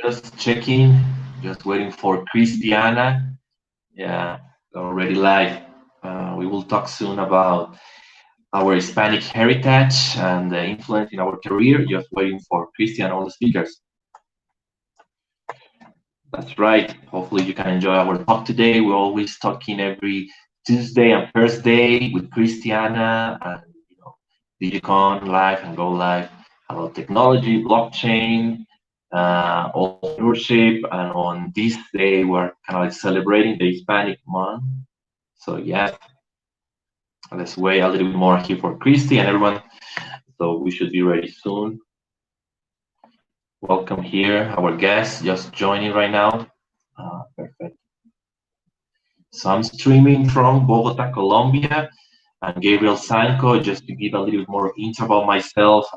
Just checking, just waiting for Christiana. Yeah, already live. We will talk soon about our Hispanic heritage and the influence in our career. Just waiting for Christian, all the speakers. That's right. Hopefully you can enjoy our talk today. We're always talking every Tuesday and Thursday with Christiana and Digicon live and go live about technology, blockchain, entrepreneurship, and on this day we're kind of like celebrating the Hispanic month. So yes, let's wait a little bit more here for Christy and everyone. So we should be ready soon. Welcome here, our guest just joining right now. Perfect. So I'm streaming from Bogota, Colombia. I'm Gabriel Sanko. Just to give a little bit more intro about myself.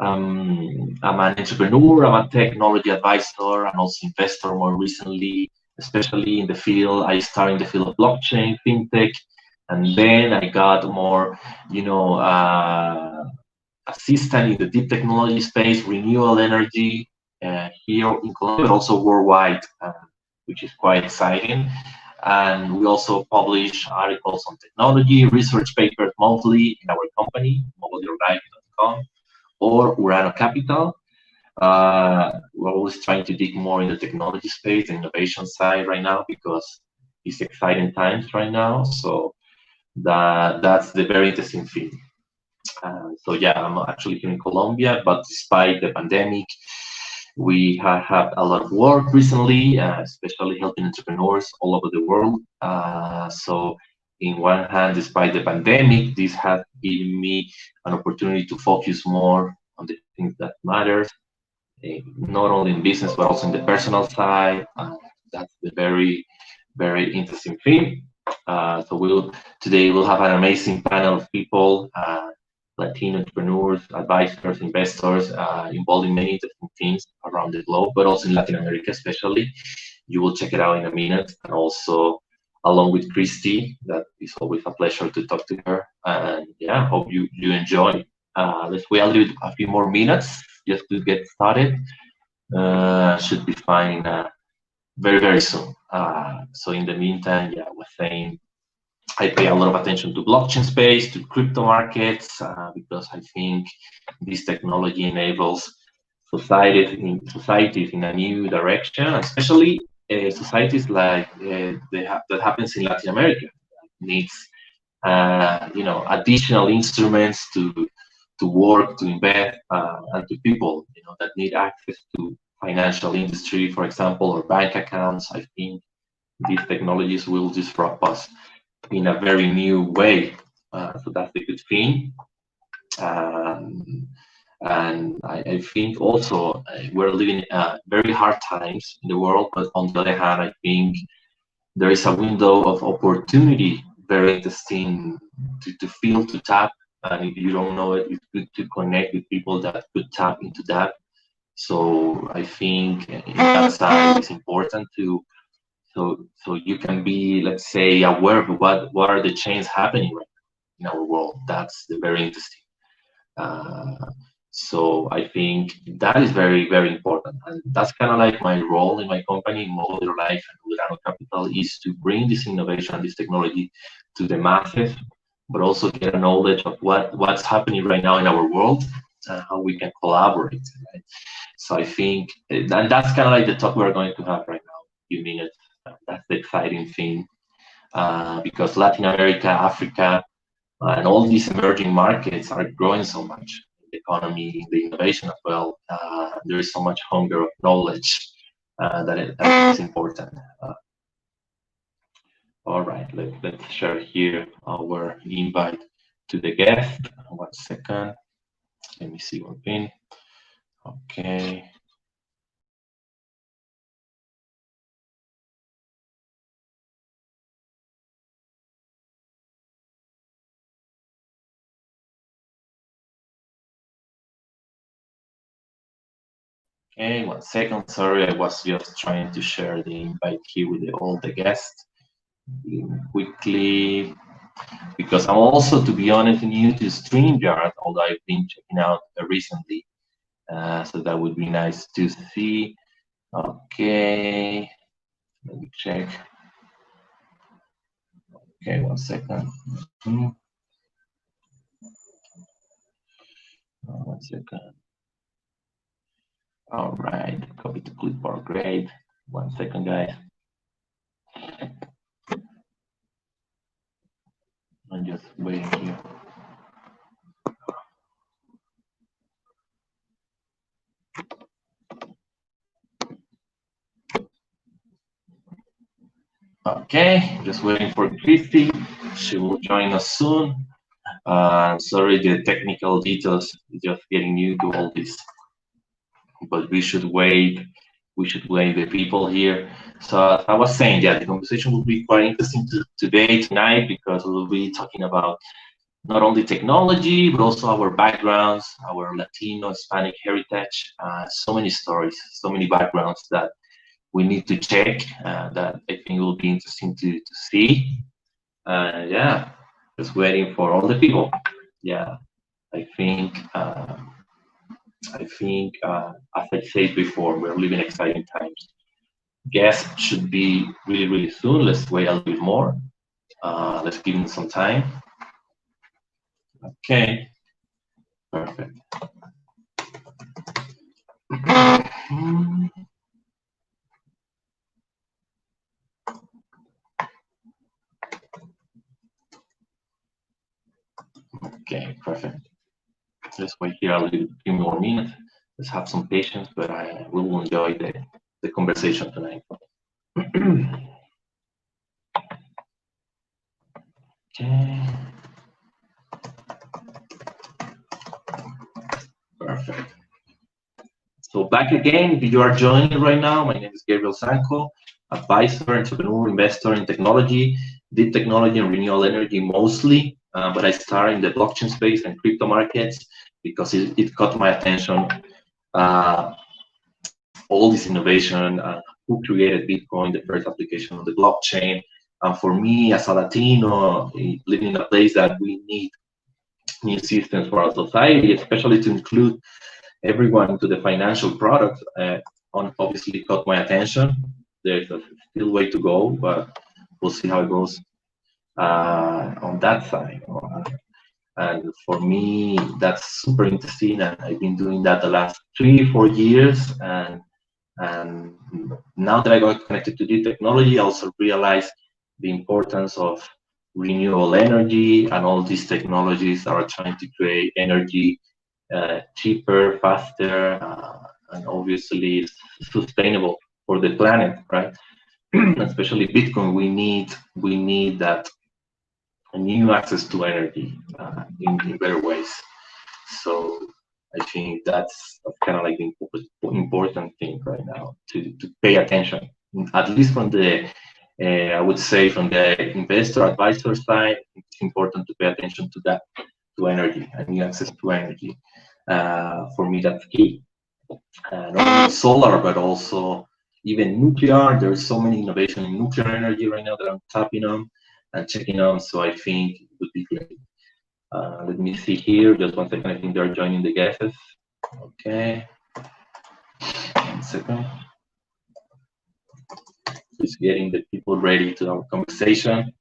I'm an entrepreneur, I'm a technology advisor, and also investor more recently, especially in the field. I started in the field of blockchain, fintech, and then I got more, assistant in the deep technology space, renewable energy here in Colombia, but also worldwide, which is quite exciting. And we also publish articles on technology, research papers monthly in our company, mobileyourlife.com or Urano Capital. We're always trying to dig more in the technology space, the innovation side right now, because it's exciting times right now. So that's the very interesting thing. So yeah, I'm actually here in Colombia, but despite the pandemic, we have had a lot of work recently, especially helping entrepreneurs all over the world. So in one hand, despite the pandemic, this has given me an opportunity to focus more on the things that matters, not only in business, but also in the personal side. That's the very, very interesting thing. So today we'll have an amazing panel of people, Latino entrepreneurs, advisors, investors, involved in many different things around the globe, but also in Latin America especially. You will check it out in a minute. And also along with Christy, that is always a pleasure to talk to her. And yeah, hope you enjoy. Let's wait a few more minutes just to get started. Should be fine very, very soon. So in the meantime, yeah, I was saying I pay a lot of attention to blockchain space, to crypto markets, because I think this technology enables societies in a new direction, especially societies like that happens in Latin America. Needs additional instruments to work, to invest, and to people that need access to financial industry, for example, or bank accounts. I think these technologies will disrupt us in a very new way. So that's a good thing. And I think also we're living very hard times in the world, but on the other hand, I think there is a window of opportunity, very interesting to feel, to tap. And if you don't know it, it's good to connect with people that could tap into that. So I think that side is important to so you can be, let's say, aware of what are the changes happening right now in our world. That's very interesting. So I think that is very, very important. And that's kind of like my role in my company, Model Your Life and Urano Capital, is to bring this innovation, this technology to the masses, but also get a knowledge of what's happening right now in our world and how we can collaborate. Right? So I think, and that's kind of like the talk we're going to have right now, a few minutes. That's the exciting thing, because Latin America, Africa, and all these emerging markets are growing so much. The economy, the innovation as well. There is so much hunger of knowledge that is important. All right, let's share here our invite to the guest. 1 second. Let me see one thing. Okay. Okay, 1 second. Sorry, I was just trying to share the invite here with all the guests quickly, because I'm also, to be honest, new to StreamYard, although I've been checking out recently. So that would be nice to see. Okay, let me check. Okay, 1 second. One second. All right, copy to clipboard. Great. 1 second, guys. I'm just waiting here. Okay, just waiting for Christy. She will join us soon. Sorry, the technical details, just getting new to all this. But we should wait. We should wait the people here. So I was saying, yeah, the conversation will be quite interesting today, tonight, because we'll be talking about not only technology, but also our backgrounds, our Latino, Hispanic heritage, so many stories, so many backgrounds that we need to check, that I think will be interesting to see. Yeah, just waiting for all the people. Yeah, I think, as I said before, we're living exciting times. Guests should be really, really soon. Let's wait a little bit more. Let's give them some time. Okay, perfect. Okay, perfect. Let's wait here a little few more minutes. Let's have some patience, but we will enjoy the conversation tonight. Okay. Perfect. So back again, if you are joining right now, my name is Gabriel Sanko, advisor, entrepreneur, investor in technology, deep technology and renewable energy mostly, but I started in the blockchain space and crypto markets because it caught my attention. All this innovation, who created Bitcoin, the first application of the blockchain. And for me, as a Latino, living in a place that we need new systems for our society, especially to include everyone into the financial product, obviously caught my attention. There's a still way to go, but we'll see how it goes on that side. And for me, that's super interesting, and I've been doing that the last 3-4 years. And now that I got connected to the technology, I also realized the importance of renewable energy, and all these technologies are trying to create energy cheaper, faster, and obviously sustainable for the planet, right? Especially Bitcoin, we need that new access to energy in better ways. So I think that's kind of like the important thing right now to pay attention, at least from the I would say from the investor advisor side. It's important to pay attention to that, to energy and new access to energy. For me, that's key. Not only solar, but also even nuclear. There's so many innovation in nuclear energy right now that I'm tapping on and checking on. So I think it would be great. Let me see here. Just 1 second. I think they're joining the guesses. Okay. 1 second. Just getting the people ready to our conversation.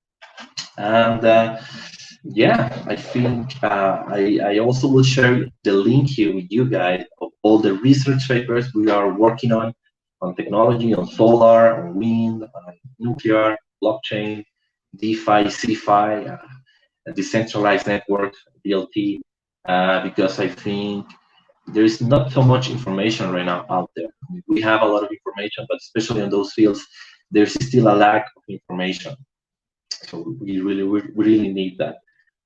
And yeah, I think I also will share the link here with you guys of all the research papers we are working on technology, on solar, on wind, on nuclear, blockchain, DeFi, CeFi, decentralized network, DLT, because I think there is not so much information right now out there. We have a lot of information, but especially in those fields, there's still a lack of information. So we really need that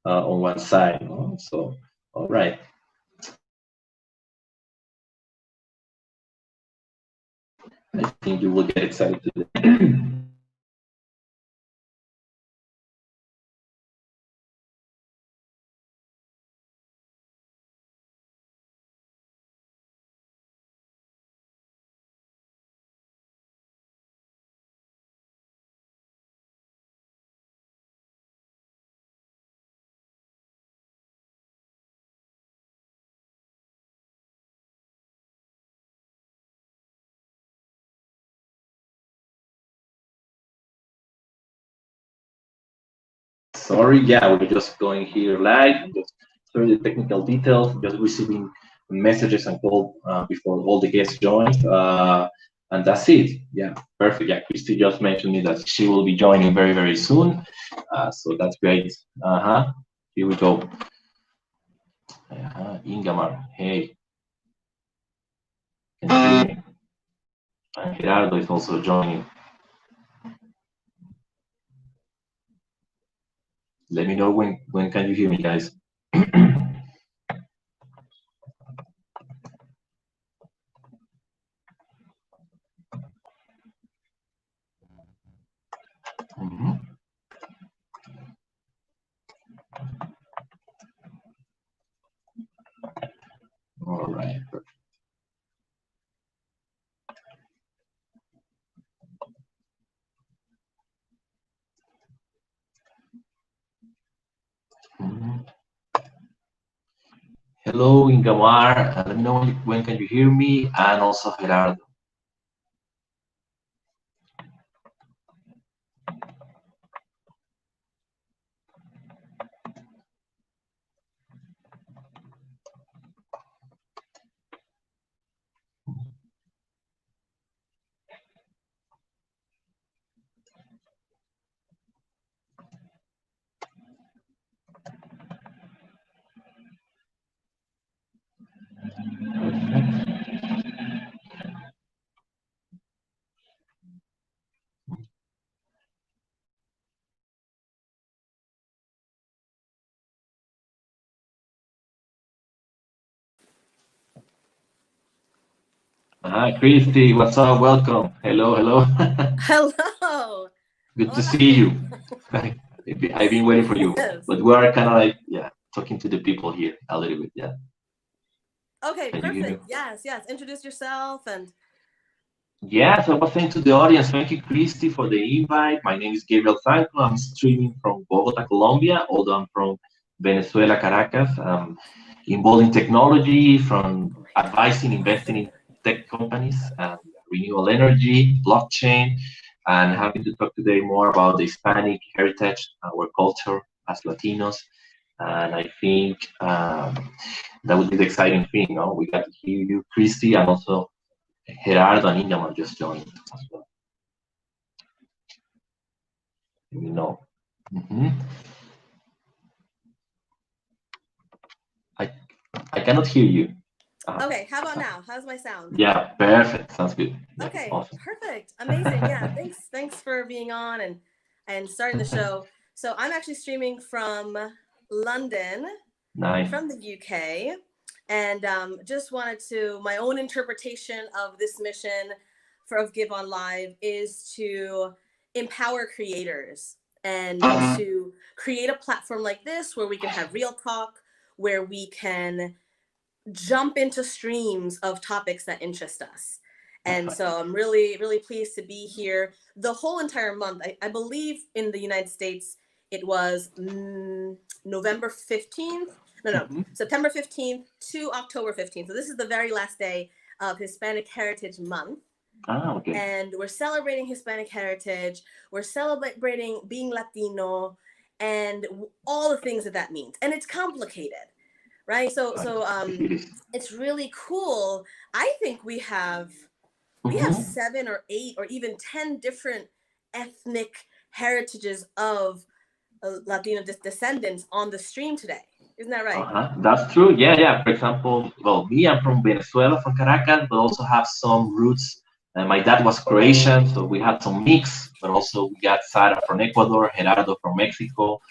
on one side. So, all right. I think you will get excited today. sorry. Yeah, we're just going here live. Just sorry the technical details. Just receiving messages and call before all the guests joined. And that's it. Yeah, perfect. Yeah, Christy just mentioned me that she will be joining very, very soon. So that's great. Here we go. Ingamar, hey. Can you hear me? And Gerardo is also joining. Let me know when can you hear me, guys. All right. Hello, Ingamar. Let me know when can you hear me, and also Gerardo. Hi, Christy. What's up? Welcome. Hello, hello. Hello. Good to see you. I've been waiting for you, but we are kind of like, yeah, talking to the people here a little bit, yeah. Okay, perfect. Yes. Introduce yourself and. Yes, I was saying to the audience, thank you, Christy, for the invite. My name is Gabriel Franco. I'm streaming from Bogota, Colombia, although I'm from Venezuela, Caracas. Involved in technology, from advising, investing in tech companies, renewable energy, blockchain, and having to talk today more about the Hispanic heritage, our culture as Latinos. And I think that would be the exciting thing. We got to hear you, Christy, and also Gerardo and Ingamar just joined as well. I cannot hear you. Okay, how about now? How's my sound? Yeah, perfect. Sounds good. Okay, awesome. Perfect. Amazing. Yeah, thanks for being on and starting the show. So I'm actually streaming from London, from the UK, and just wanted to, my own interpretation of this mission of GiveOnLIVE is to empower creators and to create a platform like this where we can have real talk, where we can jump into streams of topics that interest us. And so I'm really, really pleased to be here the whole entire month. I believe in the United States, it was November 15th. September 15th to October 15th. So this is the very last day of Hispanic Heritage Month. Okay. And we're celebrating Hispanic heritage. We're celebrating being Latino and all the things that means. And it's complicated, right? So it's really cool. I think we have 7 or 8 or even 10 different ethnic heritages of Latino descendants on the stream today. Isn't that right? That's true. Yeah. For example, well, me, I'm from Venezuela, from Caracas, but also have some roots. My dad was Croatian, so we had some mix, but also we got Sara from Ecuador, Gerardo from Mexico.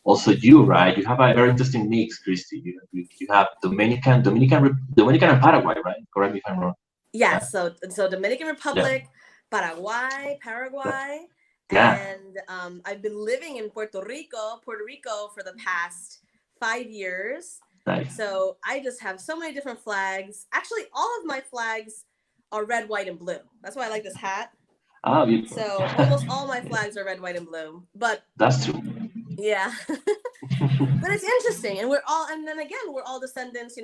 Also you, right? You have a very interesting mix, Christy. You have Dominican and Paraguay, right? Correct me if I'm wrong. Yeah, so Dominican Republic, Paraguay, and I've been living in Puerto Rico for the past 5 years. Nice. So I just have so many different flags. Actually, all of my flags are red, white, and blue. That's why I like this hat. Beautiful. So almost all my flags are red, white, and blue. But that's true. Yeah. But it's interesting, and we're all descendants.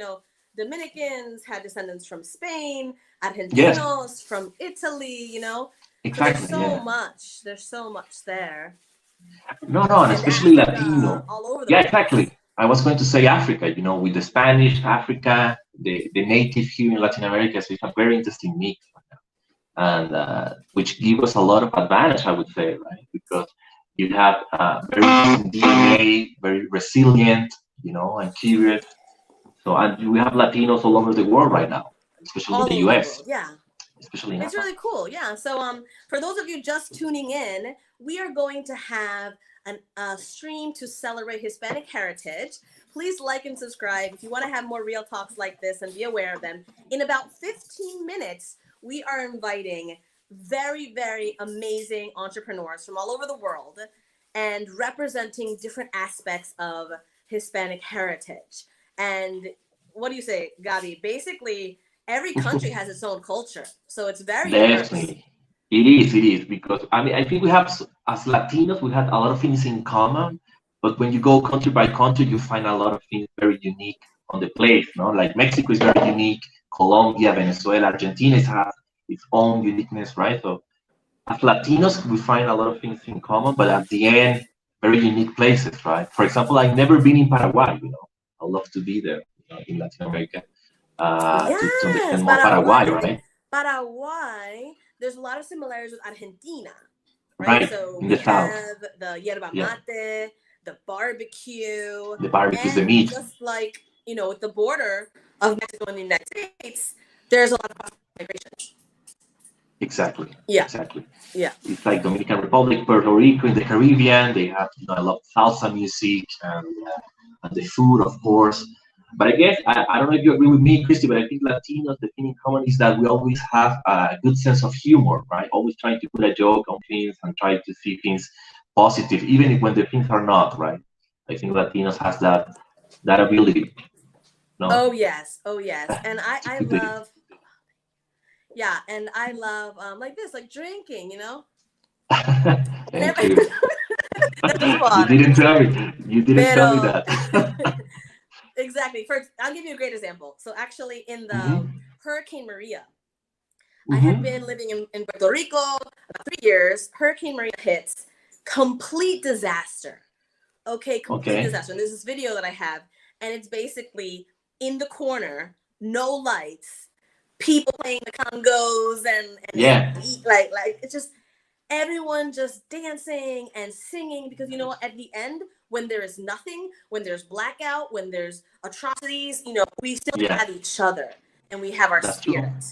Dominicans had descendants from Spain, Argentinos from Italy. Exactly. There's so much there. No, and especially Africa, Latino. all over the Yeah, place. exactly. I was going to say Africa, with the Spanish, Africa, the native here in Latin America, so it's a very interesting mix, and which gives us a lot of advantage, I would say, right? Because you have very interesting DNA, very resilient, and curious. So, and we have Latinos all over the world right now, especially in the US. Yeah. Especially it's really cool. Yeah. So for those of you just tuning in, we are going to have a stream to celebrate Hispanic heritage. Please like and subscribe if you want to have more real talks like this and be aware of them. In about 15 minutes, we are inviting very, very amazing entrepreneurs from all over the world and representing different aspects of Hispanic heritage. And what do you say, Gabi? Basically, every country has its own culture, so it's very definitely diverse. It is because I think we have, as Latinos, we have a lot of things in common, but when you go country by country, you find a lot of things very unique on the place. Like Mexico is very unique, Colombia, Venezuela, Argentina has its own uniqueness, right? So as Latinos, we find a lot of things in common, but at the end, very unique places, right? For example, I've never been in Paraguay. I'd love to be there in Latin America. To understand more Paraguay, right? Paraguay, there's a lot of similarities with Argentina, right? So in we the south. have the yerba mate, the barbecue, the meat. Just like, with the border of Mexico and the United States, there's a lot of migration. Exactly. Yeah. Exactly. Yeah. It's like Dominican Republic, Puerto Rico in the Caribbean. They have, I love salsa music and the food, of course. But I guess, I don't know if you agree with me, Christy, but I think Latinos, the thing in common is that we always have a good sense of humor, right? Always trying to put a joke on things and try to see things positive, even when the things are not, right? I think Latinos has that ability. No? Oh, yes. And I love... Yeah, and I love like this, like drinking, Thank you. You didn't tell me. You didn't tell me that. Exactly. I'll give you a great example. So actually, in the Hurricane Maria, I had been living in Puerto Rico about 3 years. Hurricane Maria hits, complete disaster. Okay, complete disaster. And there's this video that I have, and it's basically in the corner, no lights, people playing the congos and like it's just everyone just dancing and singing, because at the end, when there is nothing, when there's blackout, when there's atrocities, we still have each other and we have our spirit.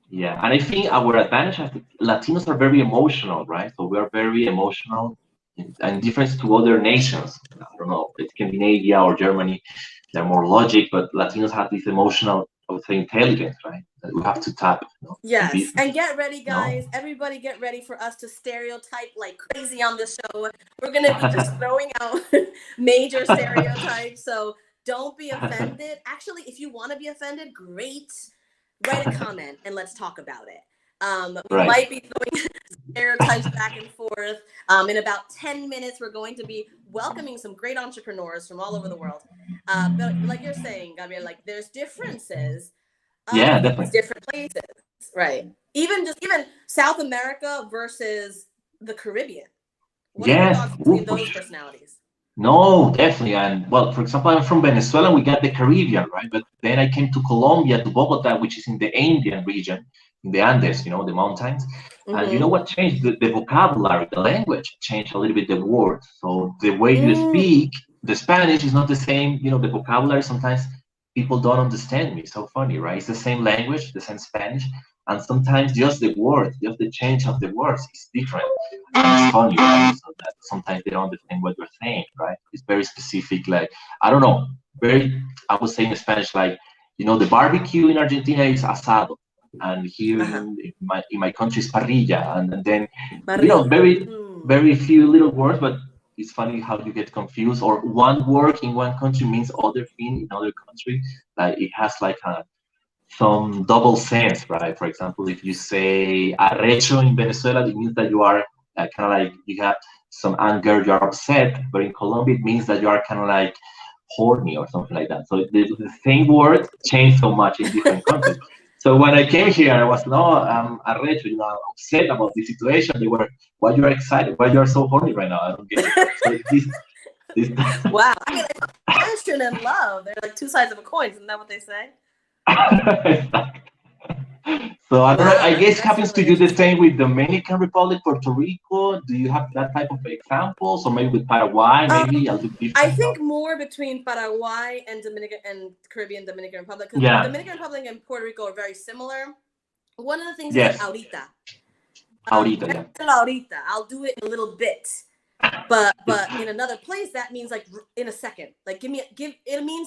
Yeah, and I think our advantage as Latinos are very emotional, right? So we are very emotional, in difference to other nations. I don't know, Scandinavia or Germany, they're more logic, but Latinos have this emotional, I would say, intelligence, right? That we have to tap. Yes, and get ready, guys. Everybody get ready for us to stereotype like crazy on this show. We're going to be just throwing out major stereotypes, so don't be offended. Actually, if you want to be offended, great. Write a comment and let's talk about it. We might be throwing stereotypes back and forth. In about 10 minutes, we're going to be welcoming some great entrepreneurs from all over the world. But like you're saying, Gabriel, like there's differences. Definitely. Different places, right? Even South America versus the Caribbean. What are your thoughts between those personalities? No, definitely. And well, for example, I'm from Venezuela, we got the Caribbean, right? But then I came to Colombia, to Bogota, which is in the Andean region, in the Andes, the mountains. And you know what changed? The vocabulary, the language changed a little bit, the words. So the way you speak, the Spanish is not the same, the vocabulary, sometimes people don't understand me. So funny, right? It's the same language, the same Spanish. And sometimes just the words, just the change of the words is different. And it's funny, right? So that sometimes they don't understand what you're saying, right? It's very specific, like, I don't know, I would say in Spanish, like, the barbecue in Argentina is asado. And here in my country is parrilla. And then, very few little words, but it's funny how you get confused. Or one word in one country means other thing in other country. Like it has like some double sense, right? For example, if you say arrecho in Venezuela, it means that you are kind of like, you have some anger, you're upset. But in Colombia, it means that you are kind of like horny or something like that. So the same word changed so much in different countries. So when I came here, I was arrechos, upset about the situation. They were, why you are excited? Why you are so horny right now? I don't get it. So this wow. I mean, passion and love, they're like two sides of a coin. Isn't that what they say? So I don't know. I guess it happens really to you the same with Dominican Republic, Puerto Rico. Do you have that type of examples, or maybe with Paraguay? Maybe a little different. I think more between Paraguay and Caribbean Dominican Republic, because Dominican Republic and Puerto Rico are very similar. One of the things is like ahorita. Ahorita. I'll do it in a little bit. But in another place that means like in a second. Like it means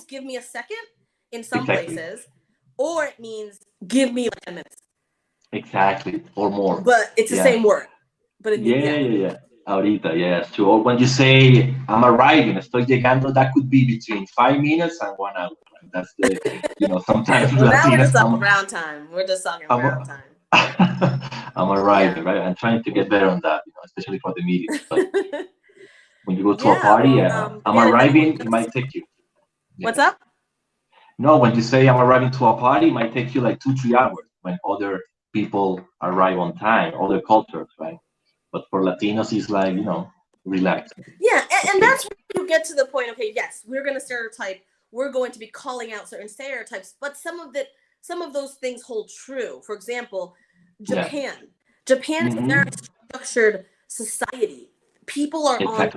give me a second in some places, or it means give me like 10 minutes. Exactly, or more. But it's the same word. But yeah. Ahorita, yes, true. Or when you say I'm arriving, estoy llegando, that could be between 5 minutes and 1 hour. That's the sometimes. Well, now we're just talking around time. We're just talking around time. I'm arriving, right? I'm trying to get better on that, especially for the meetings. But when you go to a party, I'm arriving, it might take you. What's up? No, when you say I'm arriving to a party, it might take you like 2-3 hours when other people arrive on time, other cultures, right? But for Latinos, it's like, relax. Yeah, and that's where you get to the point, okay, yes, we're going to stereotype, we're going to be calling out certain stereotypes, but some of those things hold true. For example, Japan. Japan is a very structured society. People are on.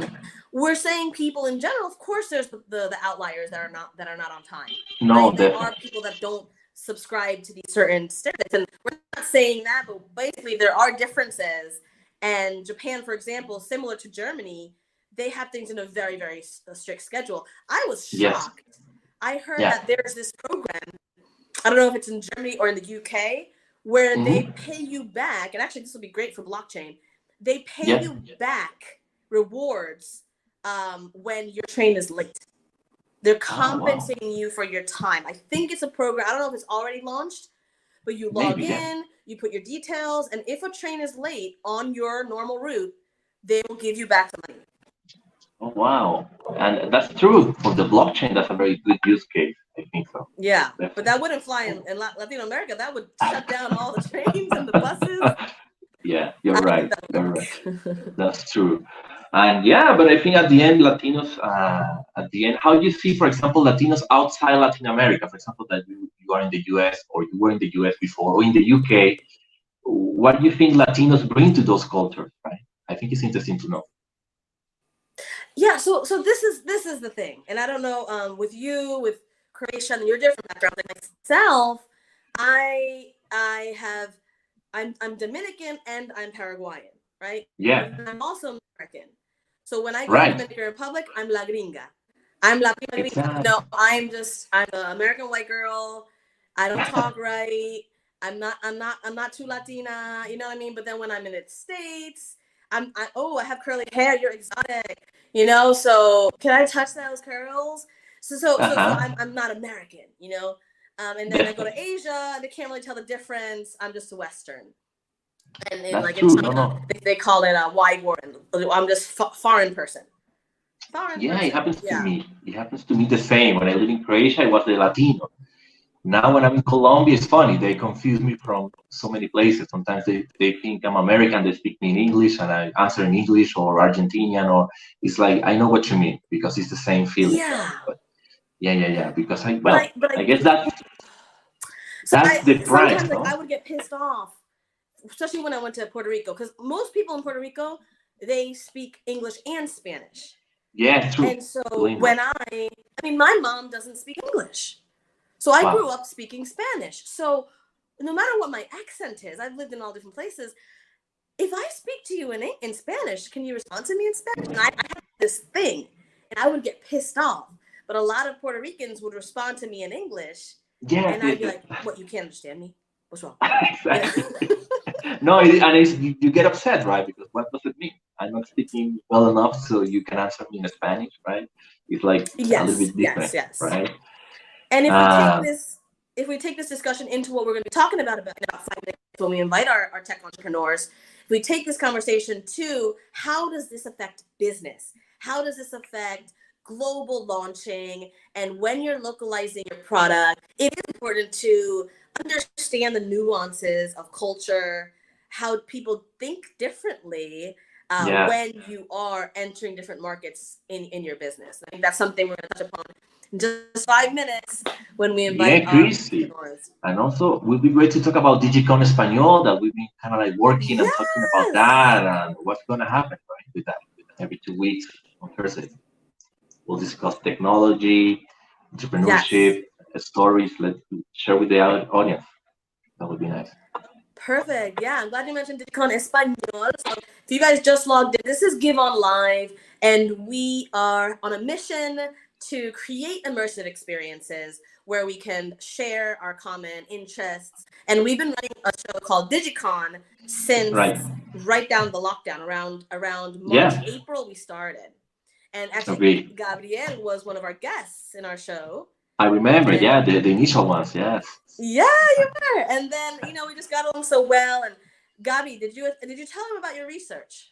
We're saying people in general. Of course, there's the outliers that are not on time. No, there are people that don't subscribe to these certain stereotypes, and we're not saying that, but basically there are differences. And Japan, for example, similar to Germany, they have things in a very, very strict schedule. I was shocked. Yes. I heard that there's this program. I don't know if it's in Germany or in the UK, where they pay you back, and actually this will be great for blockchain. They pay you back rewards when your train is late. They're compensating you for your time. I think it's a program. I don't know if it's already launched, but you log in, you put your details, and if a train is late on your normal route, they will give you back the money. Oh, wow. And that's true. For the blockchain, that's a very good use case. I think so. Yeah, definitely. But that wouldn't fly in Latin America. That would shut down all the trains and the buses. Yeah, you're right. You're right. That's true. And but I think at the end, Latinos, how do you see, for example, Latinos outside Latin America, for example, that you are in the US or you were in the US before, or in the UK, what do you think Latinos bring to those cultures, right? I think it's interesting to know. Yeah, so this is the thing. And I don't know, with you, with Croatia and your different backgrounds, like myself, I'm Dominican and I'm Paraguayan, right? Yeah. And I'm also American. So when I go to Dominican Republic, I'm la gringa. I'm la gringa. Exactly. No, I'm an American white girl. I don't talk right. I'm not too Latina, you know what I mean? But then when I'm in the States, I have curly hair, you're exotic, so can I touch those curls? So I'm not American, and then I go to Asia, they can't really tell the difference. I'm just a Western. And then in China, they call it a wide world. I'm just foreign person. It happens to me. It happens to me the same. When I live in Croatia, I was the Latino. Now when I'm in Colombia, it's funny. They confuse me from so many places. Sometimes they think I'm American. They speak me in English, and I answer in English, or Argentinian, or it's like, I know what you mean, because it's the same feeling. Yeah. But because I guess that's the price. Sometimes I would get pissed off, especially when I went to Puerto Rico, because most people in Puerto Rico, they speak English and Spanish. Yeah, true. And so when my mom doesn't speak English. So I grew up speaking Spanish. So no matter what my accent is, I've lived in all different places. If I speak to you in Spanish, can you respond to me in Spanish? And I have this thing, and I would get pissed off. But a lot of Puerto Ricans would respond to me in English. Yeah. And I'd be like, what, you can't understand me? What's wrong? Exactly. No, and you get upset, right? Because what does it mean? I'm not speaking well enough, so you can answer me in Spanish, right? It's like a little bit different, right? And if we take this discussion into what we're going to be talking about in about 5 minutes when we invite our tech entrepreneurs, if we take this conversation to how does this affect business? How does this affect global launching? And when you're localizing your product, it is important to understand the nuances of culture, how people think differently when you are entering different markets in your business. I think that's something we're going to touch upon in just 5 minutes when we invite our entrepreneurs. And also, it would be great to talk about DigiCon Español, that we've been kind of like working and talking about that and what's going to happen, right, with that every 2 weeks on Thursday. We'll discuss technology, entrepreneurship, stories. Let's share with the audience. That would be nice. Perfect. Yeah, I'm glad you mentioned DigiCon Español. So if you guys just logged in, this is GiveOnLIVE, and we are on a mission to create immersive experiences where we can share our common interests. And we've been running a show called DigiCon since right down the lockdown, around March, April we started. And actually, Gabriel was one of our guests in our show. I remember, the initial ones, yes. Yeah, you were. And then, we just got along so well. And Gabi, did you tell him about your research?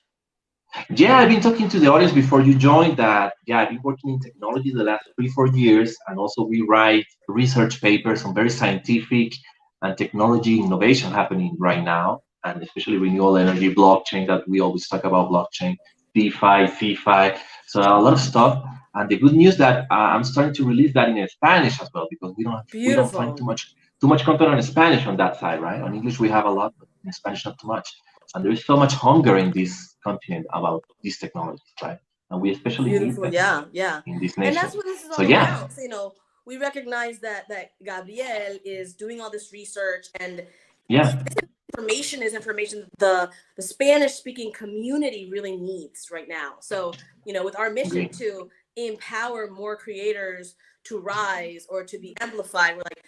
Yeah, I've been talking to the audience before you joined that. Yeah, I've been working in technology the last 3-4 years. And also we write research papers on very scientific and technology innovation happening right now. And especially renewable energy, blockchain, that we always talk about, blockchain, DeFi, CeFi. So a lot of stuff. And the good news that I'm starting to release that in Spanish as well, because we don't find too much content on Spanish on that side, right? On English we have a lot, but in Spanish not too much. And there is so much hunger in this continent about these technologies, right? And we especially need them in this nation. And that's what this is all about. So, we recognize that Gabriel is doing all this research, and information is information the Spanish-speaking community really needs right now. So, with our mission to empower more creators to rise or to be amplified, we're like,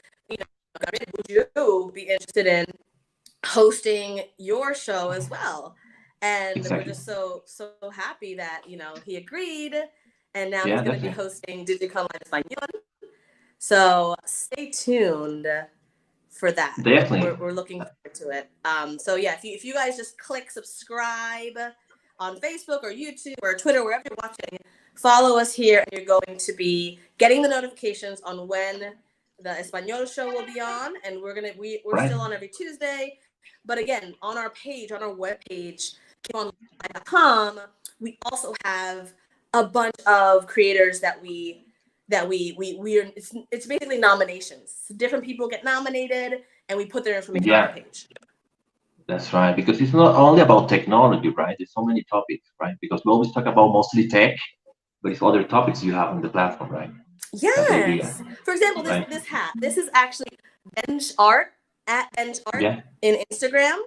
would you be interested in hosting your show as well? And we're just so happy that he agreed, and now he's going to be hosting DigiCon Español. So stay tuned for that. Definitely, we're looking forward to it. So yeah, if you guys just click subscribe on Facebook or YouTube or Twitter, wherever you're watching, follow us here, and you're going to be getting the notifications on when the Español show will be on. And we're still on every Tuesday. But again, on our page, on our webpage, GiveOnLIVE.com, we also have a bunch of creators that we are, it's basically nominations. Different people get nominated, and we put their information on our page. That's right, because it's not only about technology, right? There's so many topics, right? Because we always talk about mostly tech, but it's other topics you have on the platform, right? Yes. For example, this hat. This is actually Bench Art at Bench Art in Instagram.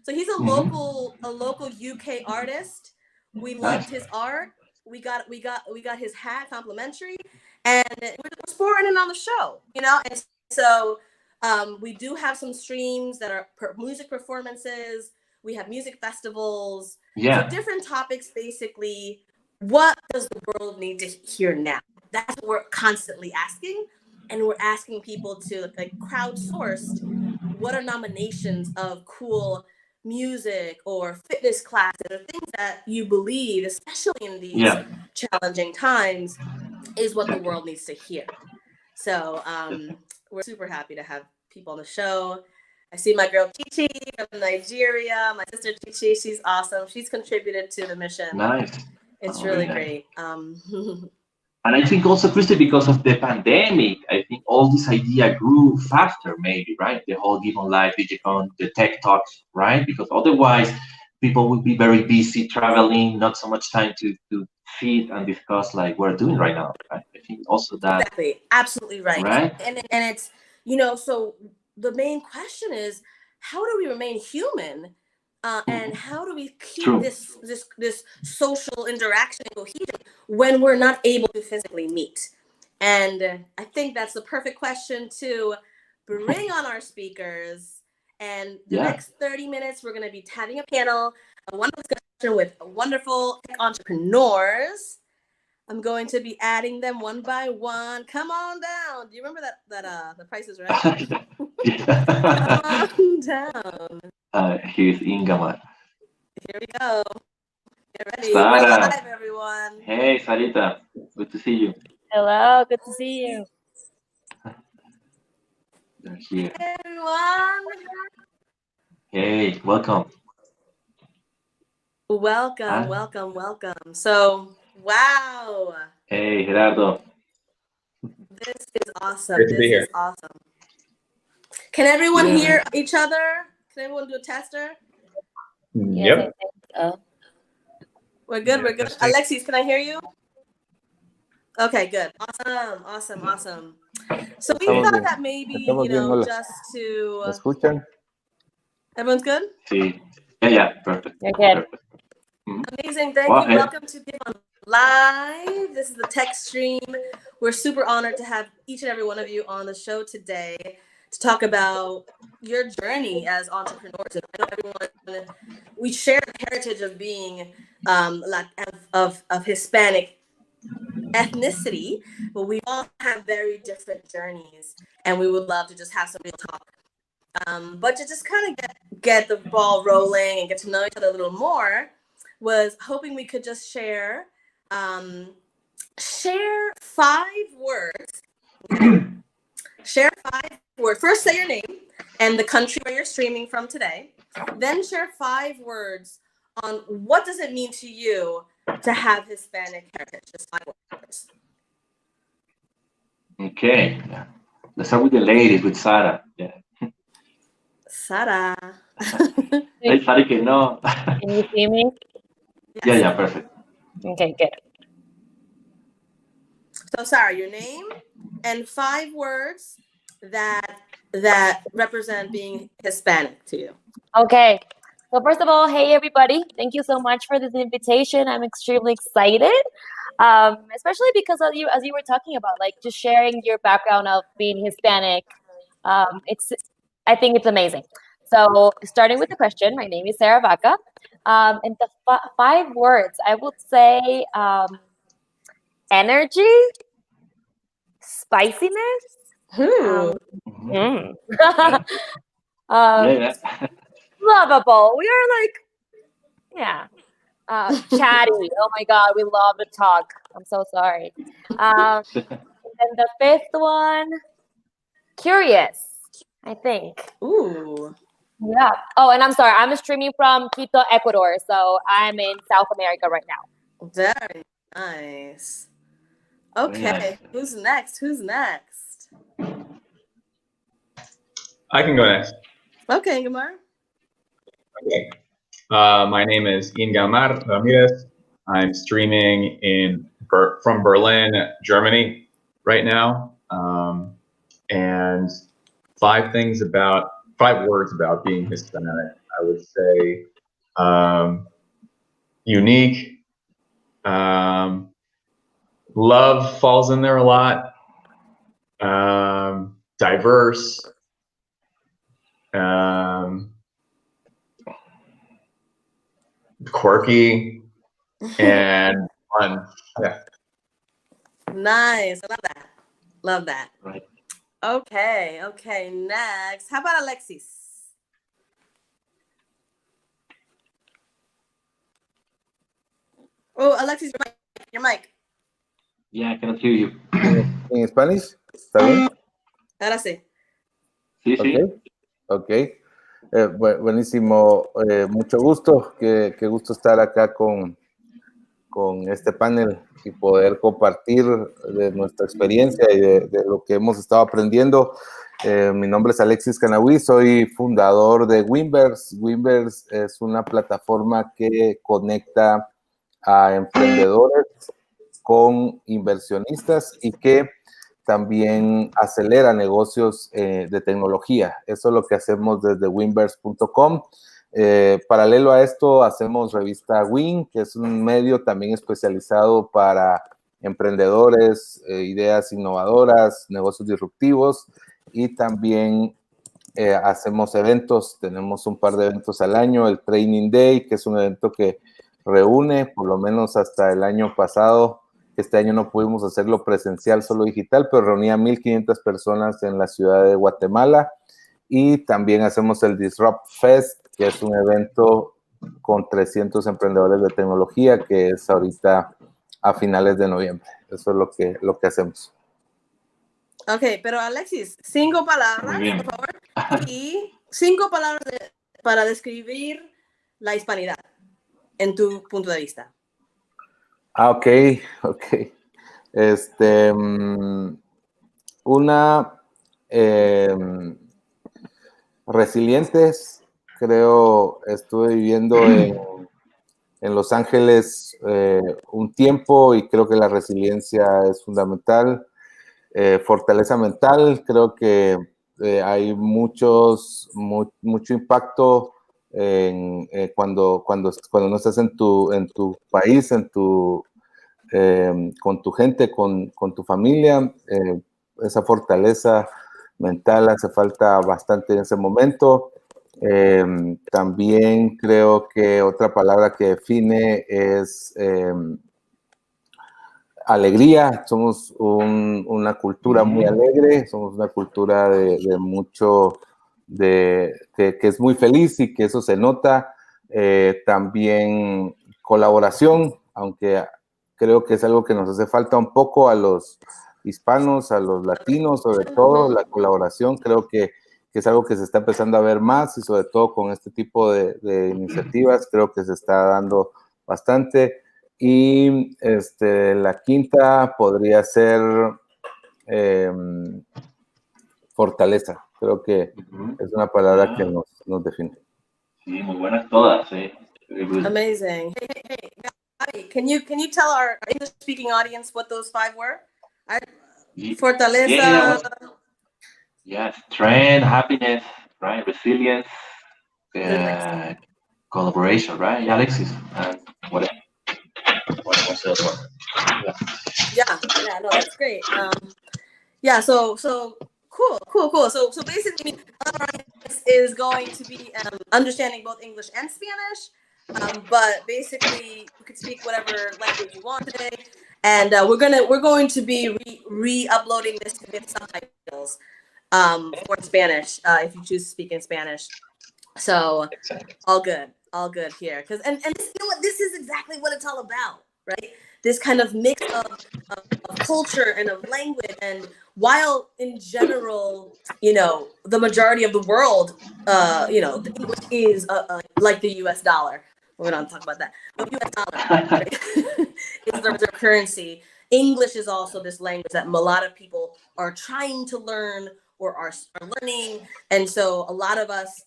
So he's a local UK artist. We loved his art. We got his hat complimentary, and we're sporting it on the show, And so we do have some streams that are music performances. We have music festivals. So different topics, basically. What does the world need to hear now? That's what we're constantly asking. And we're asking people to crowdsource what are nominations of cool music or fitness classes or things that you believe, especially in these challenging times, is what the world needs to hear. So we're super happy to have people on the show. I see my girl Chichi from Nigeria, my sister Chichi. She's awesome. She's contributed to the mission. Nice. It's really great. And I think also, Christy, because of the pandemic, I think all this idea grew faster, maybe, right? The whole GiveOnLIVE, DigiCon, the tech talks, right? Because otherwise, people would be very busy traveling, not so much time to sit and discuss like we're doing right now, right? I think also that. Exactly. Absolutely right. Right? And it's, so the main question is, how do we remain human? And how do we keep this social interaction and cohesion when we're not able to physically meet? And I think that's the perfect question to bring on our speakers. And the next 30 minutes, we're going to be having a panel, a wonderful discussion with wonderful tech entrepreneurs. I'm going to be adding them one by one. Come on down. Do you remember that The Price is Right? Come on down. Here's Ingamar. Here we go. Get ready. Sara. We're live, everyone. Hey, Sarita. Good to see you. Hello. Good to see you. Here. Hey, everyone. Hey, welcome. Welcome, welcome, welcome. So, wow. Hey, Gerardo. This is awesome. Great to be here. Is awesome. Can everyone hear each other? Can everyone do a tester? Yep. We're good. We're good. Alexis, can I hear you? Okay, good. Awesome, awesome, awesome. So we thought that maybe, you know, just to... ¿Me escuchan? Everyone's good? Sí. Yeah, perfect. Okay. Perfect. Amazing. Thank you. Welcome to GiveOnLIve. This is the tech stream. We're super honored to have each and every one of you on the show today to talk about your journey as entrepreneurs. And I know everyone, we share the heritage of being of Hispanic ethnicity, but we all have very different journeys, and we would love to just have some real talk. But to just kind of get the ball rolling and get to know each other a little more, was hoping we could just share 5 words. Share 5 words. First, say your name and the country where you're streaming from today. Then share 5 words on what does it mean to you to have Hispanic heritage. Just 5 words. Okay. Let's start with the ladies, with Sarah. Yeah. Sarah. Hey, Sarah, que no. Can you see me? Yes. Yeah, perfect. Okay, good. So, Sarah, your name and 5 words that represent being Hispanic to you. Okay. So first of all, hey everybody! Thank you so much for this invitation. I'm extremely excited, especially because as you were talking about, like just sharing your background of being Hispanic. I think it's amazing. So starting with the question, my name is Sarah Vaca, and the 5 words I would say: energy, spiciness, lovable. We are like, chatty. Oh my God, we love to talk. I'm so sorry. And then the 5th one, curious, I think. Ooh. Yeah. Oh, and I'm sorry. I'm streaming from Quito, Ecuador. So I'm in South America right now. Very nice. Okay. Who's next? I can go next. Okay, Gamar. Okay. My name is Ian Galmar Ramirez. I'm streaming from Berlin, Germany right now. And 5 words about being Hispanic. I would say unique. Love falls in there a lot. Diverse. Quirky and fun. Yeah. Nice. I love that. Right. Okay. Next. How about Alexis? Oh, Alexis, your mic. Yeah, I cannot hear you. ¿En Spanish? ¿Está bien? Ahora sí. Sí, sí. Ok. Buenísimo. Mucho gusto. Qué gusto estar acá con este panel y poder compartir de nuestra experiencia y de lo que hemos estado aprendiendo. Mi nombre es Alexis Canahui, soy fundador de Winverse. Winverse es una plataforma que conecta a emprendedores con inversionistas y que también acelera negocios de tecnología. Eso es lo que hacemos desde winverse.com. Paralelo a esto, hacemos revista Win, que es un medio también especializado para emprendedores, ideas innovadoras, negocios disruptivos, y también hacemos eventos. Tenemos un par de eventos al año, el Training Day, que es un evento que reúne, por lo menos hasta el año pasado. Este año no pudimos hacerlo presencial, solo digital, pero reunía 1,500 personas en la ciudad de Guatemala. Y también hacemos el Disrupt Fest, que es un evento con 300 emprendedores de tecnología, que es ahorita a finales de noviembre. Eso es lo que hacemos. Ok, pero Alexis, 5 palabras, por favor, y 5 palabras para describir la hispanidad en tu punto de vista. Ok. Una resilientes, creo, estuve viviendo en Los Ángeles un tiempo y creo que la resiliencia es fundamental. Fortaleza mental, creo que hay mucho impacto cuando no estás en tu país, con tu gente, con tu familia. Esa fortaleza mental hace falta bastante en ese momento. También creo que otra palabra que define es alegría. Somos una cultura muy alegre, somos una cultura de mucho, que es muy feliz y que eso se nota. También colaboración, aunque creo que es algo que nos hace falta un poco a los hispanos, a los latinos, sobre todo la colaboración. Creo que es algo que se está empezando a ver más y sobre todo con este tipo de iniciativas creo que se está dando bastante. Y la quinta podría ser fortaleza. Creo que es una palabra que nos define. Sí, muy buenas todas, Amazing. Hey, Gaby, can you tell our English-speaking audience what those 5 were? Fortaleza. Yeah, strength, happiness, right? Resilience, collaboration, right? Yeah, Alexis, and what was the other one? Yeah, no, that's great. Yeah, so cool. So basically, our audience is going to be understanding both English and Spanish, but basically you could speak whatever language you want today, and we're going to be re-uploading this with subtitles for Spanish if you choose to speak in Spanish. So all good here, because and this, you know what, this is exactly what it's all about, right? This kind of mix of culture and of language. And while in general, the majority of the world, the English is like the US dollar. We're going to talk about that. The US dollar, right? is the reserve currency. English is also this language that a lot of people are trying to learn or are learning. And so a lot of us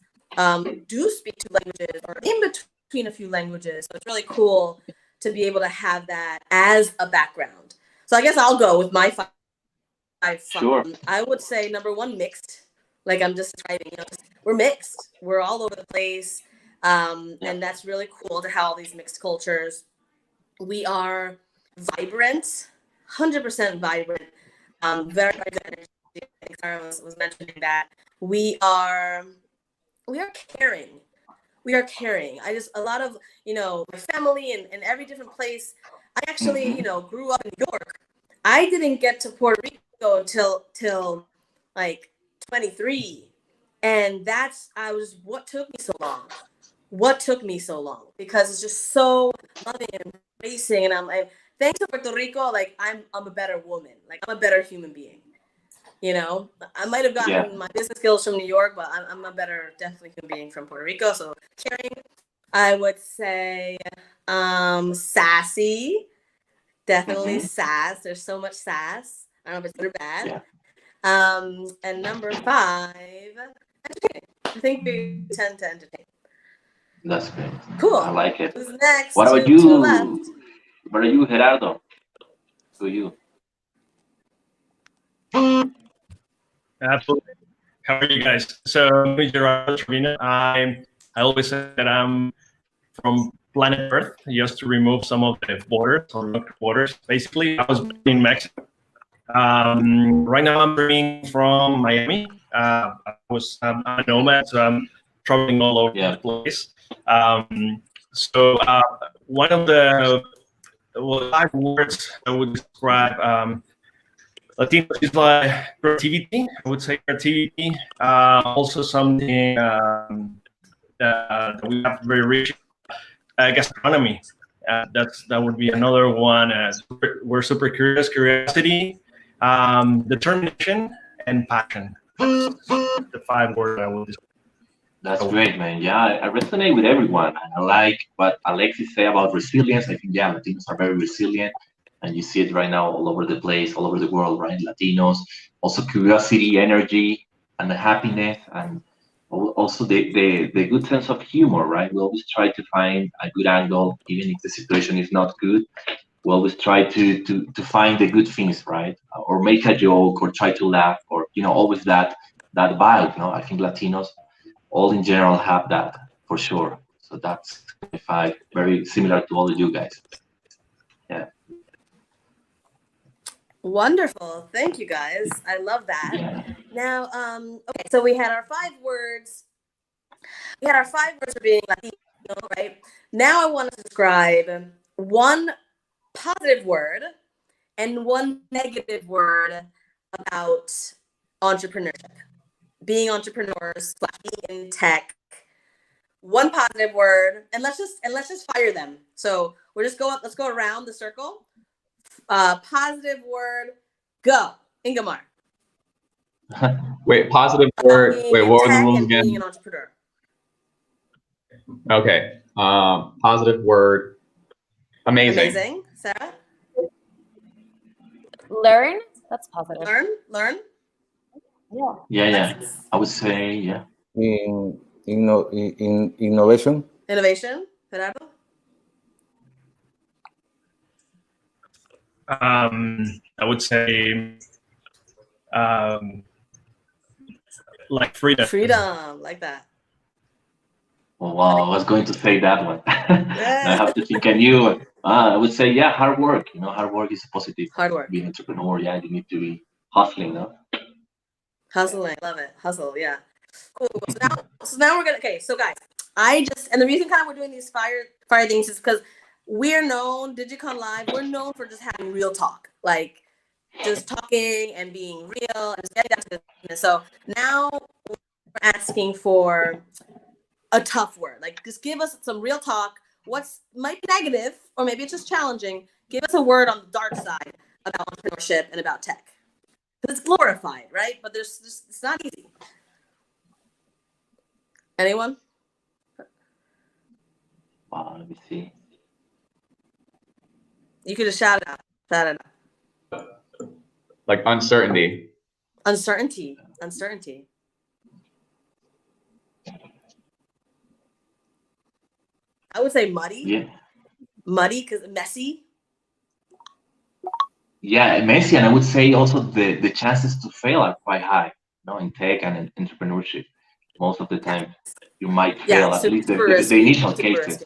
do speak 2 languages or in between a few languages. So it's really cool to be able to have that as a background. So I guess I'll go with my 5. Sure. I would say number 1, mixed. Like I'm just describing, we're mixed. We're all over the place. And that's really cool to have all these mixed cultures. We are vibrant, 100% vibrant. Very, very good energy. I think Sarah was mentioning that. We are caring. We are caring. A lot of, my family and every different place. I actually, grew up in New York. I didn't get to Puerto Rico until like 23. And what took me so long? Because it's just so loving and embracing. And I'm like, thanks to Puerto Rico, like I'm a better woman. Like I'm a better human being. I might have gotten my business skills from New York, but I'm a better, definitely human being from Puerto Rico. So caring, I would say sassy, definitely sass. There's so much sass. I don't know if it's good or bad. And number 5, entertaining. I think we tend to entertain. That's great. Cool. I like it. Who's next? What about to you? the left? What are you, Gerardo? To you. Absolutely. How are you guys? So, my name is Gerardo Trevino. I always say that I'm from planet Earth, just to remove some of the borders. Basically, I was in Mexico. Right now, I'm streaming from Miami. I'm a nomad, so I'm traveling all over the place. One of the 5 words I would describe Latino is like creativity. I would say creativity. Also something that we have very rich gastronomy. That would be another one. We're super curious. Curiosity. determination, and passion. The 5 words I will describe. That's great, man. Yeah, I resonate with everyone. I like what Alexis said about resilience. I think, yeah, Latinos are very resilient. And you see it right now all over the place, all over the world, right? Latinos, also curiosity, energy, and the happiness, and also the good sense of humor, right? We always try to find a good angle, even if the situation is not good. We always try to find the good things, right? Or make a joke, or try to laugh, or always that vibe. No, I think Latinos all in general have that for sure. So that's very similar to all of you guys. Yeah. Wonderful. Thank you guys. I love that. Yeah. Now, okay, so we had our 5 words. We had our 5 words for being Latino, right? Now I want to describe one positive word and one negative word about entrepreneurship. Being entrepreneurs, being in tech. One positive word, and let's just fire them. So let's go around the circle. Positive word, go. Ingemar. Wait, positive word. Wait, what were the rules again? Being an entrepreneur. Okay. Positive word. Amazing. Amazing. Sarah? Learn. That's positive. Learn. Yeah. I would say, yeah. Innovation. Innovation. Gerardo? I would say like freedom. Freedom, like that. Oh, wow, I was going to say that one. I have to think anew. I would say, yeah, hard work. Hard work is positive. Hard work. Being an entrepreneur, yeah, you need to be hustling, no? Hustling, love it. Hustle, yeah. Cool. So now we're gonna. Okay, so guys, and the reason kind of we're doing these fire things is because we're known, DigiConLive, we're known for just having real talk, like just talking and being real and just getting down to business. So now we're asking for a tough word. Like, just give us some real talk. Might be negative, or maybe it's just challenging. Give us a word on the dark side about entrepreneurship and about tech. Because it's glorified, right? But it's not easy. Anyone? Wow, let me see. You could just shout it out. Like uncertainty. Uncertainty. I would say muddy. Yeah. Muddy, because messy. Yeah, messy, and I would say also the chances to fail are quite high. In tech and in entrepreneurship, most of the time you might fail, at least the initial cases. Risky.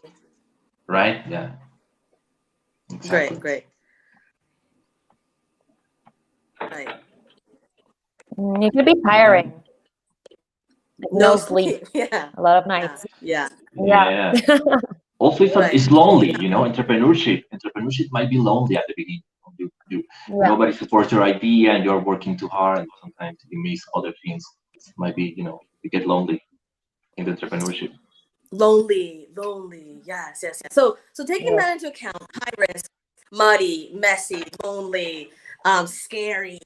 Right? Yeah. Exactly. Great. Right. It could be tiring. No sleep. Yeah. A lot of nights. Yeah. Also, it's lonely. Entrepreneurship might be lonely at the beginning. Nobody supports your idea, and you're working too hard, and sometimes you miss other things. It might be, you get lonely in the entrepreneurship. Lonely. Yes. So taking that into account, high risk, muddy, messy, lonely, scary.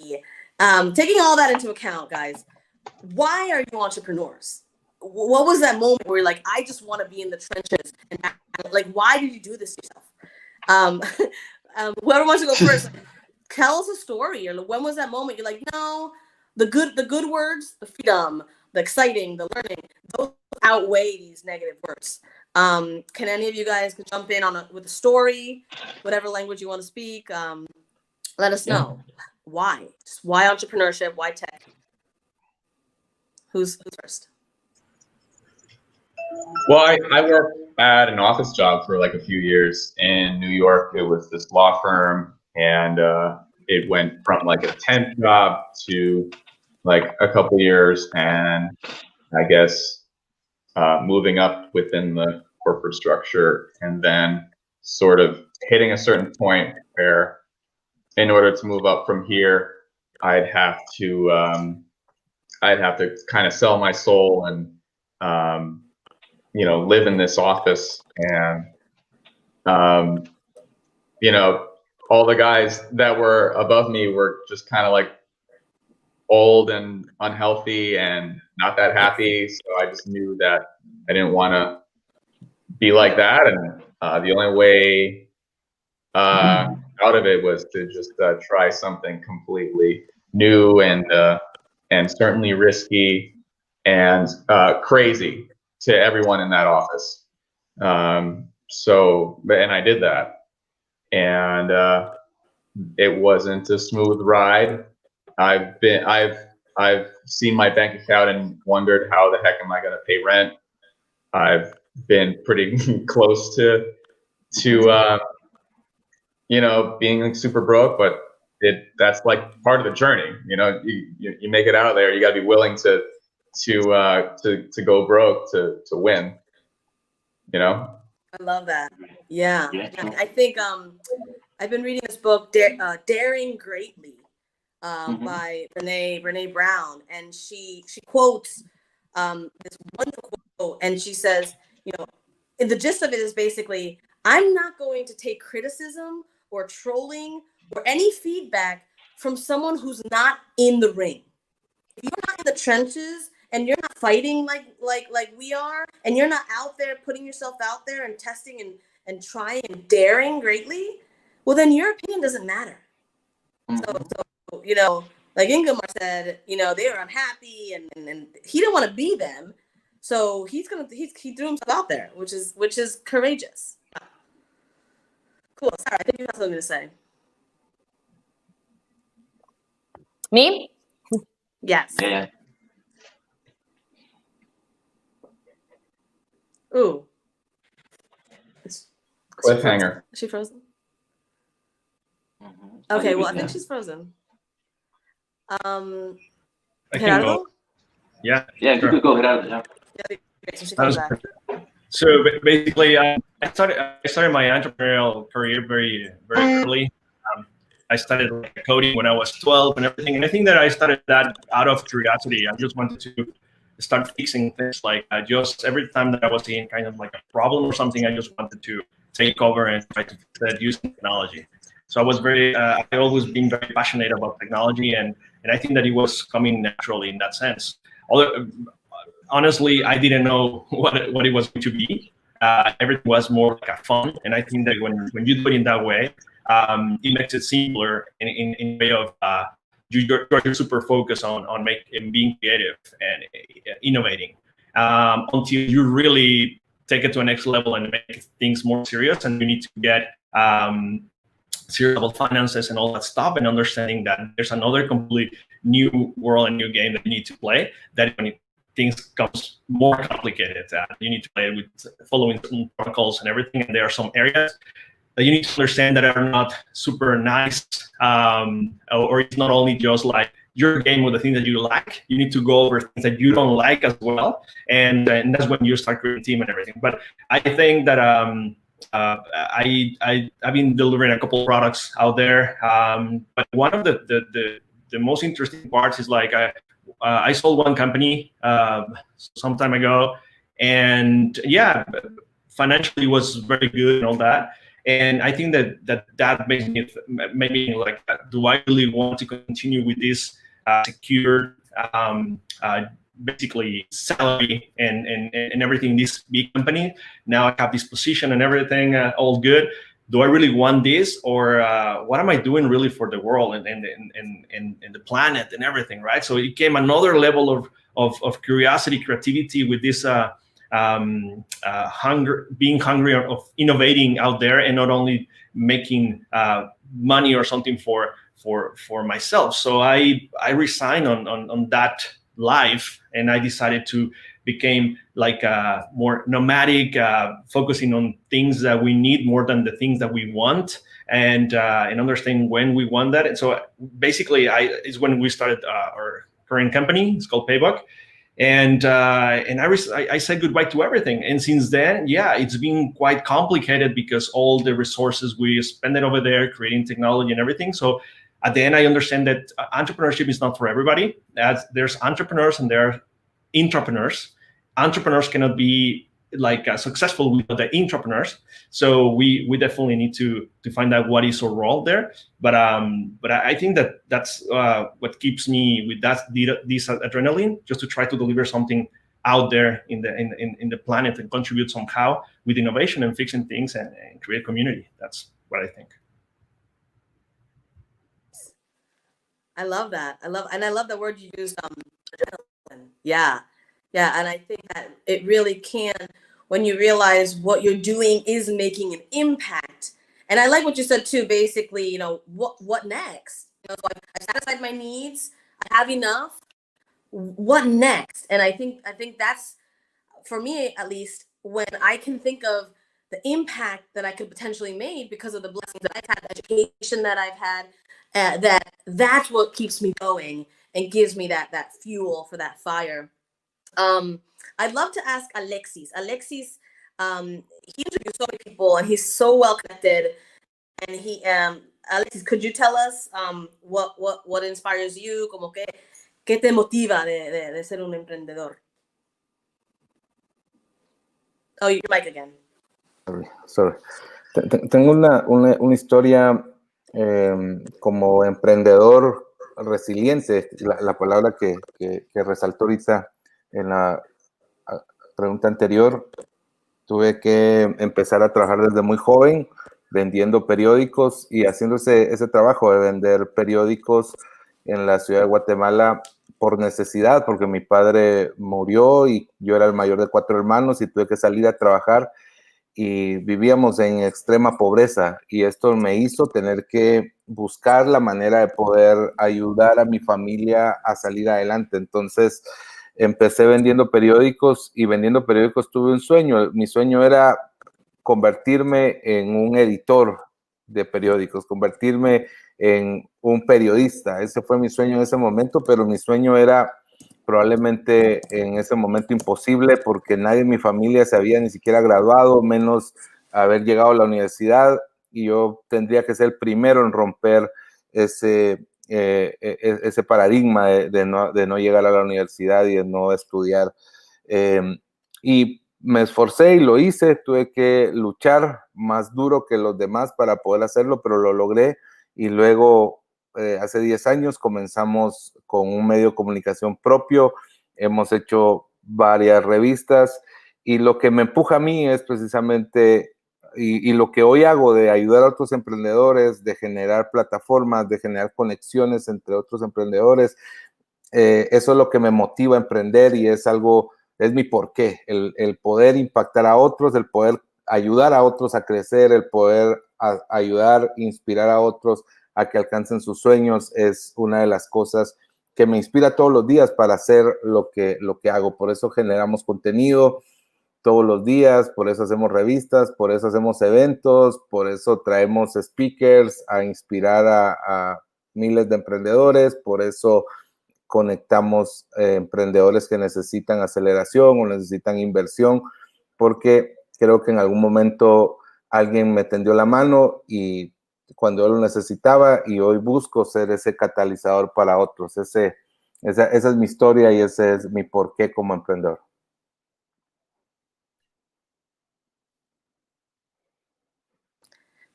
Taking all that into account, guys, why are you entrepreneurs? What was that moment where you're like, I just want to be in the trenches? And like, why did you do this to yourself? Whoever wants to go first, tell us a story. Or when was that moment you're like, the good words, the freedom, the exciting, the learning, those outweigh these negative words. Can any of you guys jump in with a story, whatever language you want to speak? Let us know. Why? Just why entrepreneurship? Why tech? Who's first? Well, I worked at an office job for like a few years in New York. It was this law firm, and it went from like a temp job to like a couple years, and I guess moving up within the corporate structure, and then sort of hitting a certain point where, in order to move up from here, I'd have to kind of sell my soul and live in this office, and all the guys that were above me were just kind of like old and unhealthy and not that happy. So I just knew that I didn't want to be like that. And the only way out of it was to just try something completely new and certainly risky and crazy to everyone in that office. So, and I did that, and it wasn't a smooth ride. I've seen my bank account and wondered how the heck am I going to pay rent. I've been pretty close to you know, being like super broke, but that's like part of the journey. You know, you make it out of there. You got to be willing to go broke to win. You know. I love that. Yeah. I think I've been reading this book, Daring Greatly, by Brene Brown, and she quotes this wonderful quote, and she says, you know, and the gist of it is basically, I'm not going to take criticism or trolling or any feedback from someone who's not in the ring. If you're not in the trenches and you're not fighting like we are, and you're not out there putting yourself out there and testing and trying and daring greatly, well, then your opinion doesn't matter. So you know, like Ingemar said, you know, they were unhappy and he didn't want to be them. So he threw himself out there, which is courageous. Cool. Sorry, I think you have something to say. Me? Yes. Yeah. Ooh. Cliffhanger. Is she frozen? Okay, well, I think she's frozen. Gerardo? Yeah. Yeah, sure. you could go Gerardo. Yeah. So she comes back. So basically, I started my entrepreneurial career very early. I started coding when I was 12 and everything, and I think that I started that out of curiosity. I just wanted to start fixing things. Like just every time that I was seeing kind of like a problem or something, I just wanted to take over and try to fix that using technology. So I was I always been very passionate about technology, and I think that it was coming naturally in that sense. Although honestly, I didn't know what it was going to be. Everything was more like a fun, and I think that when you do it in that way, it makes it simpler in a way of you're super focused on being creative and innovating until you really take it to a next level and make things more serious, and you need to get serious level finances and all that stuff, and understanding that there's another completely new world and new game that you need to play, that when things becomes more complicated, you need to play with following certain protocols and everything, and there are some areas that you need to understand that are not super nice, or it's not only just like your game with the things that you like. You need to go over things that you don't like as well, and that's when you start creating a team and everything. But I think that I've been delivering a couple of products out there, but one of the most interesting parts is like I sold one company some time ago, and yeah, financially it was very good and all that. And I think that makes me like, do I really want to continue with this secure, basically salary and everything, this big company? Now I have this position and everything, all good. Do I really want this, or what am I doing really for the world and the planet and everything, right? So it came another level of curiosity, creativity with this being hungry of innovating out there, and not only making money or something for myself. So I resigned on that life, and I decided to become like more nomadic, focusing on things that we need more than the things that we want, and understanding when we want that. And so basically is when we started our current company. It's called Paybook. And I said goodbye to everything. And since then, yeah, it's been quite complicated because all the resources we spend it over there creating technology and everything. So at the end, I understand that entrepreneurship is not for everybody. As there's entrepreneurs and there are intrapreneurs. Entrepreneurs cannot be successful without the entrepreneurs. So we definitely need to find out what is our role there. But I think that's what keeps me with this adrenaline, just to try to deliver something out there in the planet and contribute somehow with innovation and fixing things and create community. That's what I think. I love that. I love the word you used, adrenaline. Yeah. And I think that it really can, when you realize what you're doing is making an impact. And I like what you said too, basically, you know, what next? You know, so I satisfied my needs, I have enough. What next? And I think that's, for me at least, when I can think of the impact that I could potentially make because of the blessings that I've had, the education that I've had, that's what keeps me going and gives me that fuel for that fire. I'd love to ask Alexis. Alexis, he interviewed so many people and he's so well connected. And he, Alexis, could you tell us what inspires you? Como que, ¿qué te motiva de ser un emprendedor? Oh, your mic again. Sorry. Tengo una historia como emprendedor resiliente, la palabra que resaltó ahorita en la pregunta anterior. Tuve que empezar a trabajar desde muy joven, vendiendo periódicos y haciendo ese trabajo de vender periódicos en la ciudad de Guatemala por necesidad, porque mi padre murió y yo era el mayor de 4 hermanos y tuve que salir a trabajar y vivíamos en extrema pobreza y esto me hizo tener que buscar la manera de poder ayudar a mi familia a salir adelante. Entonces empecé vendiendo periódicos y vendiendo periódicos tuve un sueño. Mi sueño era convertirme en un editor de periódicos, convertirme en un periodista. Ese fue mi sueño en ese momento, pero mi sueño era probablemente en ese momento imposible porque nadie en mi familia se había ni siquiera graduado, menos haber llegado a la universidad, y yo tendría que ser el primero en romper ese paradigma de no llegar a la universidad y de no estudiar. Y me esforcé y lo hice, tuve que luchar más duro que los demás para poder hacerlo, pero lo logré. Y luego, hace 10 años, comenzamos con un medio de comunicación propio, hemos hecho varias revistas, y lo que me empuja a mí es precisamente, y lo que hoy hago de ayudar a otros emprendedores, de generar plataformas, de generar conexiones entre otros emprendedores, eso es lo que me motiva a emprender y es mi porqué, el poder impactar a otros, el poder ayudar a otros a crecer, el poder ayudar, inspirar a otros a que alcancen sus sueños, es una de las cosas que me inspira todos los días para hacer lo que hago. Por eso generamos contenido todos los días, por eso hacemos revistas, por eso hacemos eventos, por eso traemos speakers a inspirar a miles de emprendedores, por eso conectamos emprendedores que necesitan aceleración o necesitan inversión, porque creo que en algún momento alguien me tendió la mano y cuando yo lo necesitaba, y hoy busco ser ese catalizador para otros. Esa es mi historia y ese es mi porqué como emprendedor.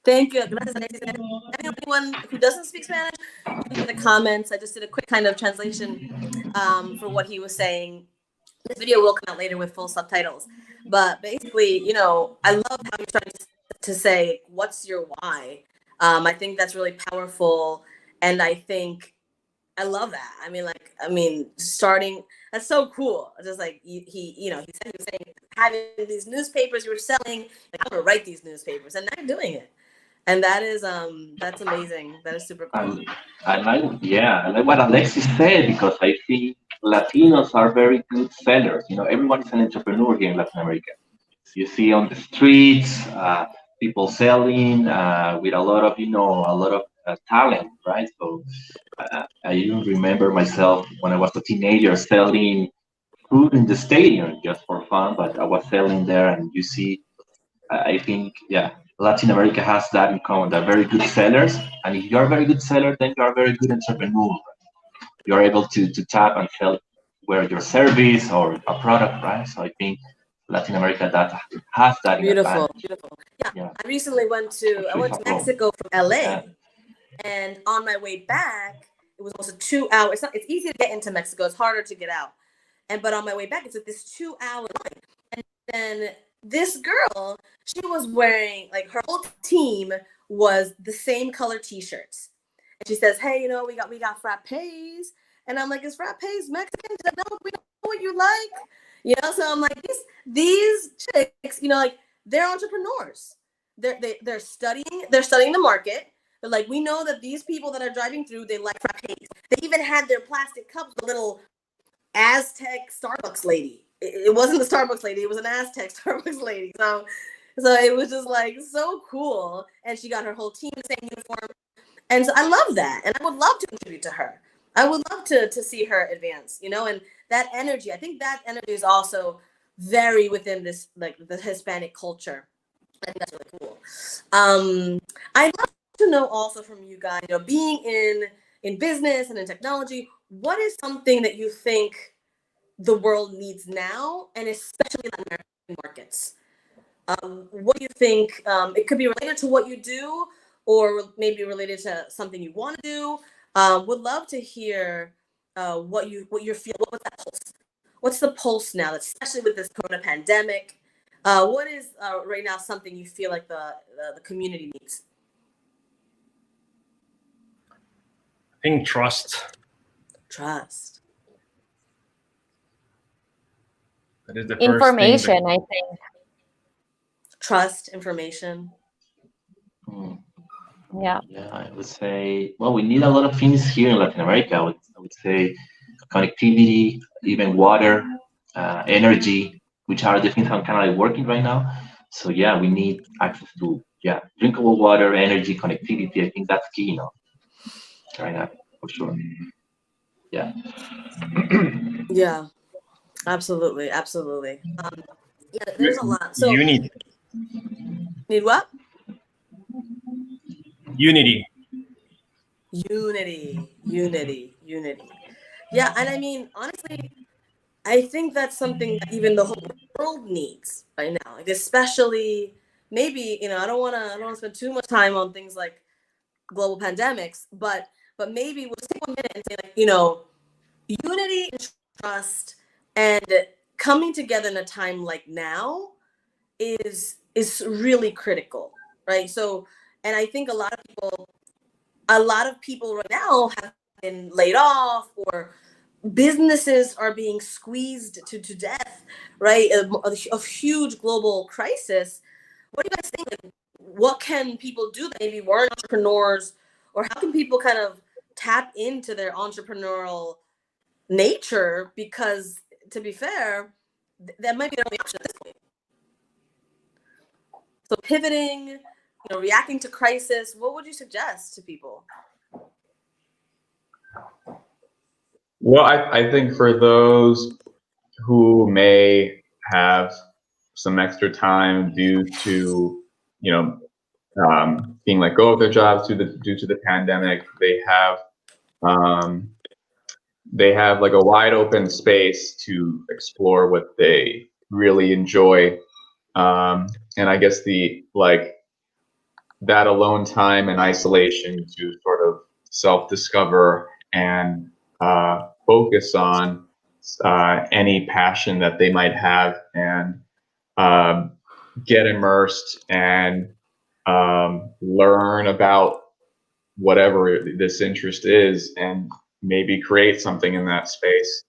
Thank you. Gracias, Alexis. Anyone who doesn't speak Spanish, in the comments, I just did a quick kind of translation for what he was saying. This video will come out later with full subtitles. But basically, you know, I love how you're trying to say, what's your why? I think that's really powerful. And I think I love that. Starting, that's so cool. Just like he said, he was saying, having these newspapers you were selling, like, I'm gonna write these newspapers, and now you're doing it. And that is that's amazing. That is super cool. I like what Alexis said, because I think Latinos are very good sellers. You know, everyone is an entrepreneur here in Latin America. You see on the streets, people selling with a lot of talent, right? So I even remember myself when I was a teenager selling food in the stadium just for fun, but I was selling there, and you see, I think, Latin America has that in common. They're very good sellers, and if you're a very good seller, then you're a very good entrepreneur. You're able to tap and sell your service or a product, right? So I think Latin America that has that in Beautiful, advantage. beautiful. Yeah, I recently went to Mexico from LA, and on my way back, it was almost a 2 hour. It's easy to get into Mexico. It's harder to get out. But on my way back, it's like this 2 hour line. And then this girl, she was wearing, like, her whole team was the same color T-shirts. And she says, "Hey, you know, we got frappes." And I'm like, "Is frappes Mexican?" She's like, "No, we know what you like." You know, so I'm like, these chicks, you know, like, they're entrepreneurs. They're studying the market. But like, we know that these people that are driving through, they like frappes. They even had their plastic cups, the little Aztec Starbucks lady. It wasn't the Starbucks lady, it was an Aztec Starbucks lady. So it was just like so cool. And she got her whole team the same uniform. And so I love that. And I would love to contribute to her. I would love to see her advance, you know, and that energy, I think that energy is also very within this, like, the Hispanic culture. I think that's really cool. I'd love to know also from you guys, you know, being in business and in technology, what is something that you think the world needs now, and especially Latin American markets? What do you think? It could be related to what you do, or maybe related to something you want to do. Would love to hear what you feel. What's that pulse? What's the pulse now, especially with this Corona pandemic? What is right now something you feel like the community needs? I think trust. Trust. That is the Information, first thing I think. Trust, information. Yeah. Yeah, I would say, well, we need a lot of things here in Latin America. I would say connectivity, even water, energy, which are the things I'm kind of like working right now. So yeah, we need access to drinkable water, energy, connectivity. I think that's key, you know, right now for sure. Yeah. Yeah, absolutely. Yeah, there's a lot. So Unity. Need what? Unity. Yeah, and I mean, honestly, I think that's something that even the whole world needs right now. Like, especially, maybe, you know, I don't want to spend too much time on things like global pandemics, but maybe we'll just take 1 minute and say, like, you know, unity and trust and coming together in a time like now is really critical, right? So, and I think a lot of people right now have been laid off, or businesses are being squeezed to death, right? A huge global crisis. What do you guys think? Like, what can people do that maybe weren't entrepreneurs, or how can people kind of tap into their entrepreneurial nature? Because, to be fair, that might be their only option at this point. So pivoting, you know, reacting to crisis, what would you suggest to people? Well, I think for those who may have some extra time due to, you know, being let go of their jobs due to the pandemic, they have like a wide open space to explore what they really enjoy, and I guess that alone time and isolation to sort of self-discover and focus on any passion that they might have, and get immersed and learn about whatever this interest is, and maybe create something in that space,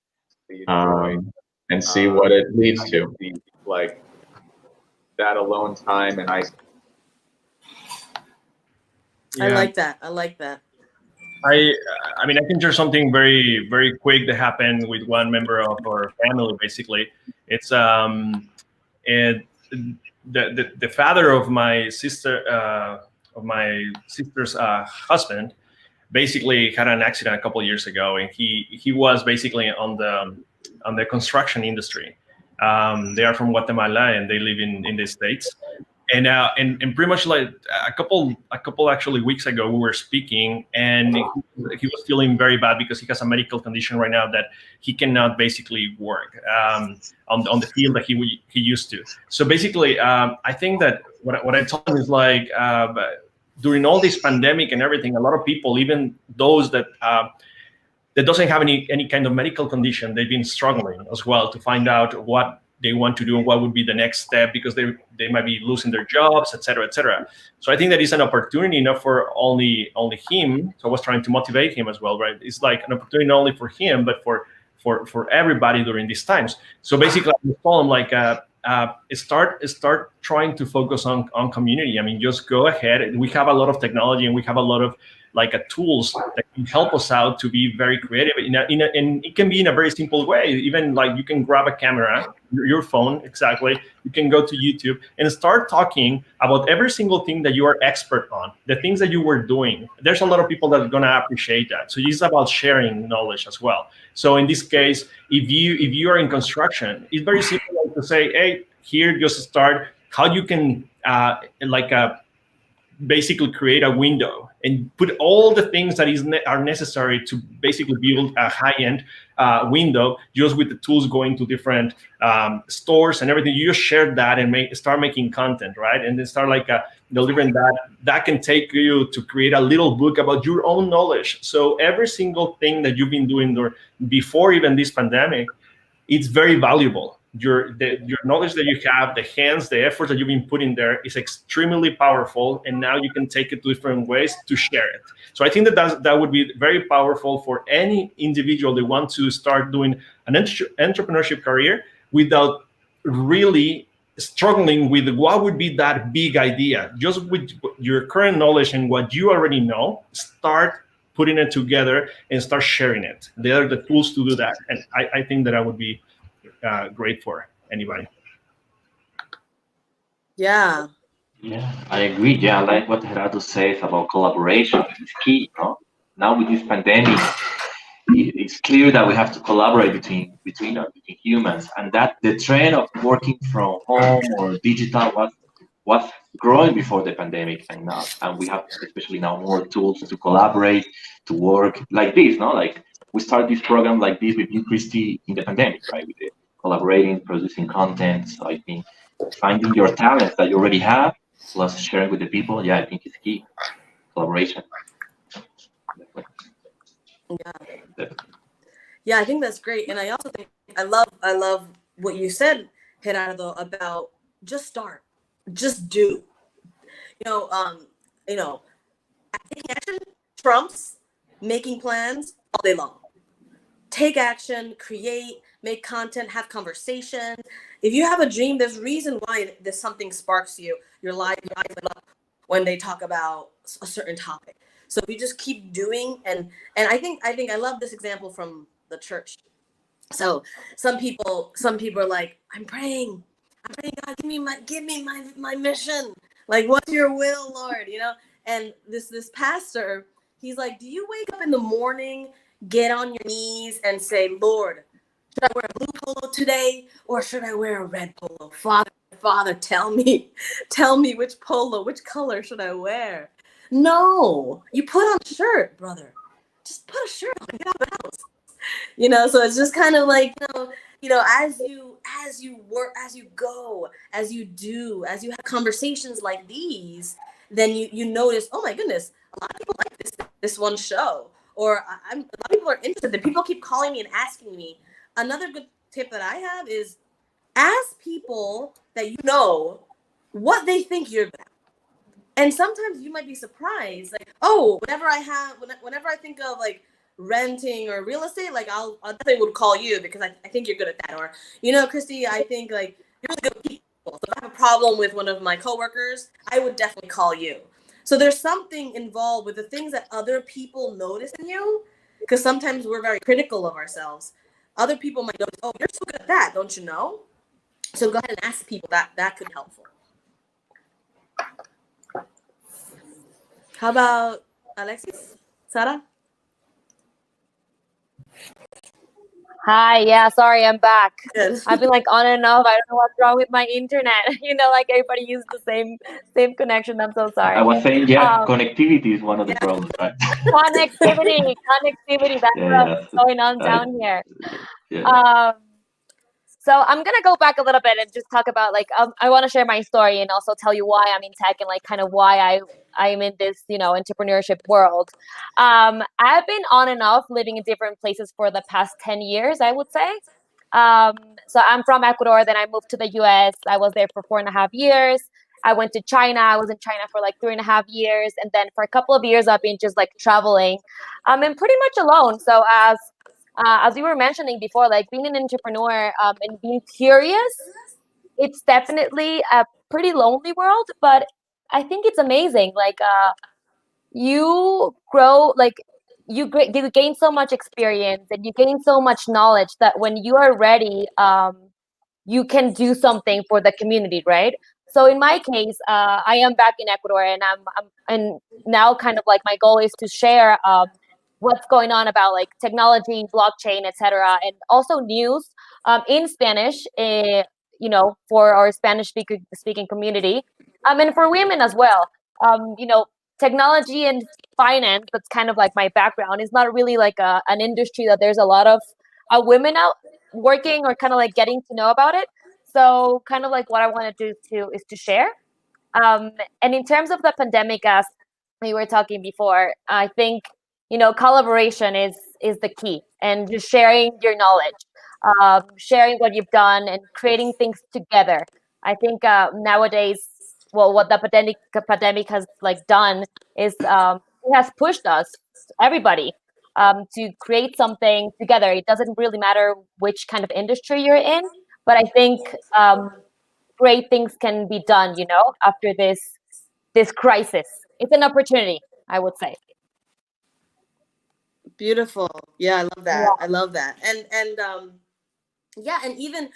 and see what it leads to. Like, that alone time and isolation. Yeah. I like that. I mean, I think there's something very, very quick that happened with one member of our family. Basically, it's the father of my sister's husband basically had an accident a couple of years ago, and he was basically on the construction industry. They are from Guatemala and they live in the States. And pretty much like a couple actually weeks ago, we were speaking, and he was feeling very bad because he has a medical condition right now that he cannot basically work on the field that he used to. So basically, I think that what I told him is like during all this pandemic and everything, a lot of people, even those that doesn't have any kind of medical condition, they've been struggling as well to find out what they want to do and what would be the next step, because they might be losing their jobs, et cetera, et cetera. So I think that is an opportunity not for only him. So I was trying to motivate him as well, right? It's like an opportunity not only for him, but for everybody during these times. So basically, I told him like start trying to focus on community. I mean, just go ahead. We have a lot of technology and we have a lot of tools that can help us out to be very creative and it can be in a very simple way. Even like you can grab a camera, your phone, exactly. You can go to YouTube and start talking about every single thing that you are expert on, the things that you were doing. There's a lot of people that are gonna appreciate that. So it's about sharing knowledge as well. So in this case, if you are in construction, it's very simple to say, hey, here, just start how you can basically create a window and put all the things that are necessary to basically build a high-end window, just with the tools going to different stores and everything. You just share that and start making content, right? And then start delivering that can take you to create a little book about your own knowledge. So every single thing that you've been doing before even this pandemic, it's very valuable. Your knowledge that you have, the hands, the effort that you've been putting there is extremely powerful, and now you can take it to different ways to share it. So I think that would be very powerful for any individual that wants to start doing an entrepreneurship career without really struggling with what would be that big idea. Just with your current knowledge and what you already know, start putting it together and start sharing it. There are the tools to do that, and I think that would be great for anybody. Yeah, I agree. I like what Gerardo says about collaboration. It's key, no? Now with this pandemic, it's clear that we have to collaborate between humans, and that the trend of working from home or digital was growing before the pandemic, and we have especially now more tools to collaborate, to work like this, no? Like we started this program like this with you, Christy, in the pandemic, right? With the collaborating, producing content. So I think finding your talents that you already have, plus sharing with the people, I think is key. Collaboration. Yeah, I think that's great, and I also think I love what you said, Gerardo, about just start, just do. Taking action trumps making plans all day long. Take action, create, make content, have conversation. If you have a dream, there's reason why there's something sparks you. Your eyes light up when they talk about a certain topic. So if you just keep doing, and I think I love this example from the church. So some people are like, I'm praying, God, give me my mission. Like, what's your will, Lord? And this pastor, he's like, do you wake up in the morning, get on your knees and say, Lord, should I wear a blue polo today or should I wear a red polo? Father, tell me which color should I wear? No, you put on a shirt, brother. Just put a shirt on and get out of the house. So it's just kind of like, as you work, as you go, as you do, as you have conversations like these, then you notice, oh my goodness, a lot of people like this one show, or a lot of people are interested. People keep calling me and asking me. Another good tip that I have is ask people that you know what they think you're good at. And sometimes you might be surprised, like, oh, whenever I think of like renting or real estate, like I'll definitely would call you because I think you're good at that. Or, Christy, I think like you're really good with people. So if I have a problem with one of my coworkers, I would definitely call you. So there's something involved with the things that other people notice in you, because sometimes we're very critical of ourselves. Other people might notice, oh, you're so good at that, don't you know? So go ahead and ask people. That could be helpful. How about Alexis? Sarah? Hi, yeah, sorry, I'm back. Good. I've been like on and off. I don't know what's wrong with my internet. Like everybody uses the same connection. I'm so sorry. I was saying, yeah, connectivity is one of the problems, right? Connectivity. That's what's going on down here. Yeah. So I'm gonna go back a little bit and just talk about like I want to share my story and also tell you why I'm in tech and like kind of why I'm in this entrepreneurship world. I've been on and off living in different places for the past 10 years, I would say. So I'm from Ecuador, then I moved to the US. I was there for 4.5 years. I went to China. I was in China for like 3.5 years, and then for a couple of years I've been just like traveling, and pretty much alone. So as you were mentioning before, like being an entrepreneur and being curious, it's definitely a pretty lonely world, but I think it's amazing. Like you grow, like you gain so much experience and you gain so much knowledge that when you are ready, you can do something for the community, right? So in my case, I am back in Ecuador, and and now kind of like my goal is to share what's going on about like technology, blockchain, etc., and also news in Spanish, for our Spanish speaking community, and for women as well. Technology and finance, that's kind of like my background, is not really like an industry that there's a lot of women out working or kind of like getting to know about it. So kind of like what I want to do is to share. And in terms of the pandemic, as we were talking before, I think collaboration is the key, and just sharing your knowledge, sharing what you've done, and creating things together. I think nowadays, well, what the pandemic has like done is it has pushed us, everybody, to create something together. It doesn't really matter which kind of industry you're in, but I think great things can be done, after this crisis. It's an opportunity, I would say. Beautiful. Yeah, I love that. Yeah. I love that. And yeah, and even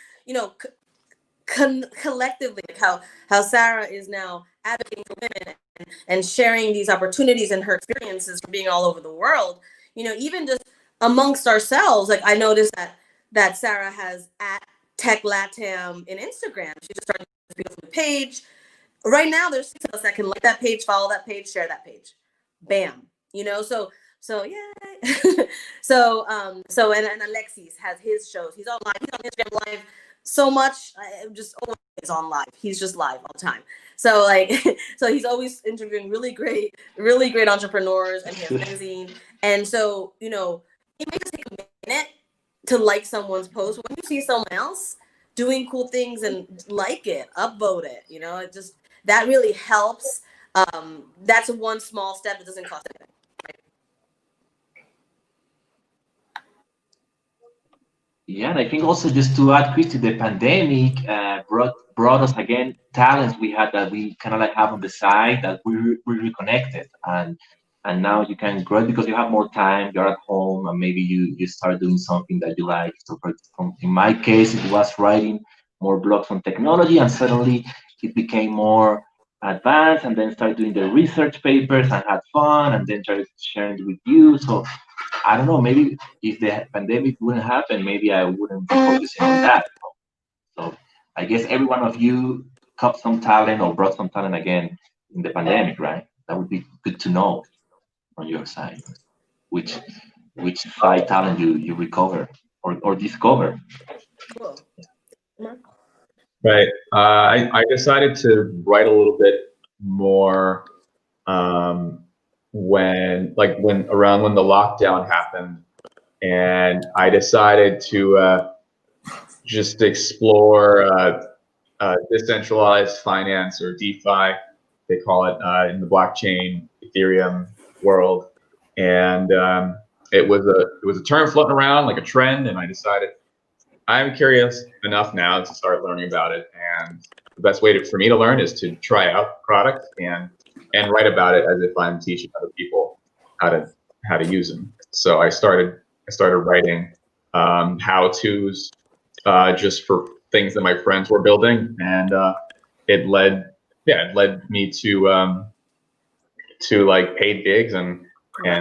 collectively, like how Sarah is now advocating for women and sharing these opportunities and her experiences from being all over the world. Even just amongst ourselves, like I noticed that Sarah has at Tech Latam in Instagram. She just started a beautiful page. Right now, there's 6 of us that can like that page, follow that page, share that page. Bam. So yeah. so and Alexis has his shows. He's on live. He's on Instagram live so much. Just always on live. He's just live all the time. So like, so he's always interviewing really great entrepreneurs, and he has a magazine. And so it may just take a minute to like someone's post. When you see someone else doing cool things and like it, upvote it. It just, that really helps. That's one small step that doesn't cost anything. Yeah, and I think also just to add, Christy, the pandemic brought us again talents we had that we kind of like have on the side that we reconnected, and now you can grow because you have more time. You're at home, and maybe you start doing something that you like. So, in my case, it was writing more blogs on technology, and suddenly it became more advanced, and then started doing the research papers and had fun, and then started sharing it with you. So I don't know, maybe if the pandemic wouldn't happen, maybe I wouldn't be focusing on that. So I guess every one of you caught some talent or brought some talent again in the pandemic, right? That would be good to know on your side, which side talent you recover or discover. Cool. Right. I decided to write a little bit more when the lockdown happened, and I decided to just explore decentralized finance, or DeFi, they call it in the blockchain Ethereum world, and it was a term floating around like a trend, and I decided I'm curious enough now to start learning about it, and the best way for me to learn is to try out the product and write about it as if I'm teaching other people how to use them. So I started writing how-tos just for things that my friends were building, and it led me to like paid gigs, and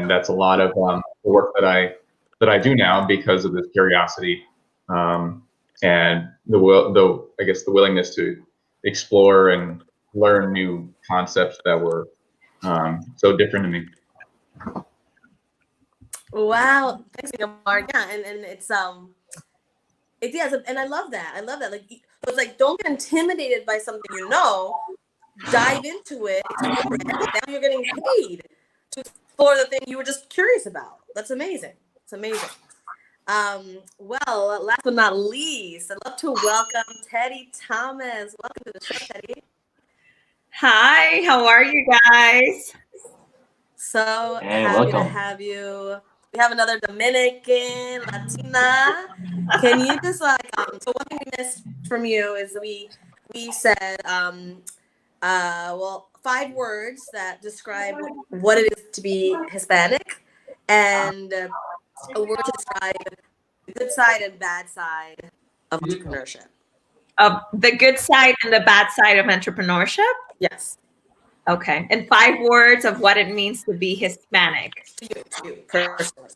that's a lot of the work that that I do now because of this curiosity and I guess the willingness to explore and learn new concepts that were so different to me. Wow, thanks, Mark. Yeah, and it's yes, and I love that. I love that. Like, it's like, don't get intimidated by something you know. Dive into it. Explore it. Now you're getting paid to explore the thing you were just curious about. That's amazing. It's amazing. Well, last but not least, I'd love to welcome Teddy Thomas. Welcome to the show, Teddy. Hi, how are you guys? So happy to have you. We have another Dominican, Latina. Can you just so one thing we missed from you is we said well, 5 words that describe what it is to be Hispanic, and a word to describe the good side and bad side of entrepreneurship. The good side and the bad side of entrepreneurship? Yes. Okay. And 5 words of what it means to be Hispanic. To you personally.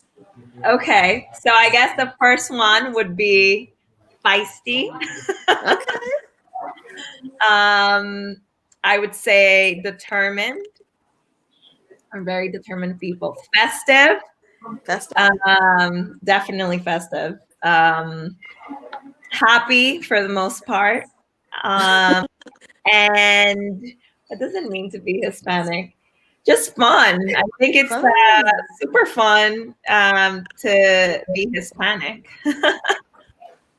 Okay. So I guess the first one would be feisty. Okay. I would say determined. I'm very determined people. Festive. Definitely festive. Happy for the most part. And what does it mean to be Hispanic? Just fun. I think it's super fun to be Hispanic.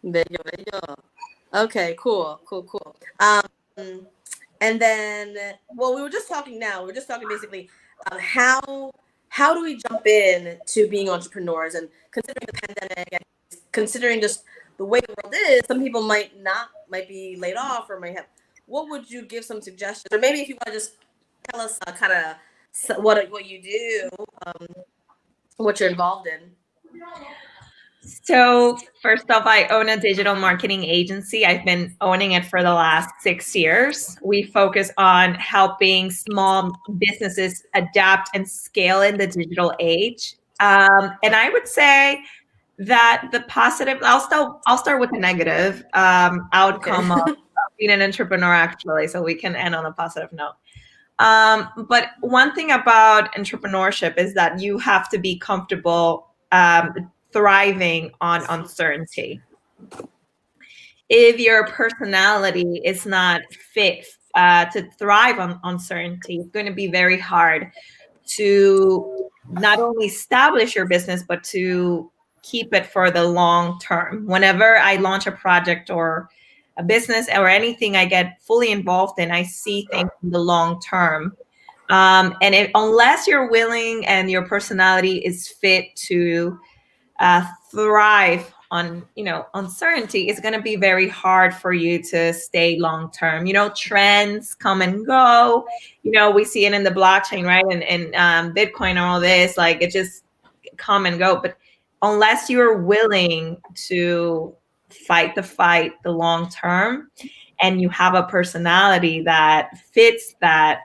Bello. Okay, cool. And then, well, we were just talking basically how do we jump in to being entrepreneurs, and considering the pandemic and considering just the way the world is, some people might be laid off or might have. What would you give some suggestions, or maybe if you want to just tell us kind of what you do, what you're involved in. So first off, I own a digital marketing agency. I've been owning it for the last 6 years. We focus on helping small businesses adapt and scale in the digital age. And I would say that the positive, I'll start with the negative outcome of being an entrepreneur, actually, so we can end on a positive note. But one thing about entrepreneurship is that you have to be comfortable thriving on uncertainty. If your personality is not fit to thrive on uncertainty, it's going to be very hard to not only establish your business, but to keep it for the long term. Whenever I launch a project or a business or anything I get fully involved in, I see things in the long term. And unless you're willing and your personality is fit to thrive on, uncertainty, it's going to be very hard for you to stay long term. Trends come and go. We see it in the blockchain, right? And Bitcoin and all this, like, it just come and go. But unless you're willing to fight the long term, and you have a personality that fits that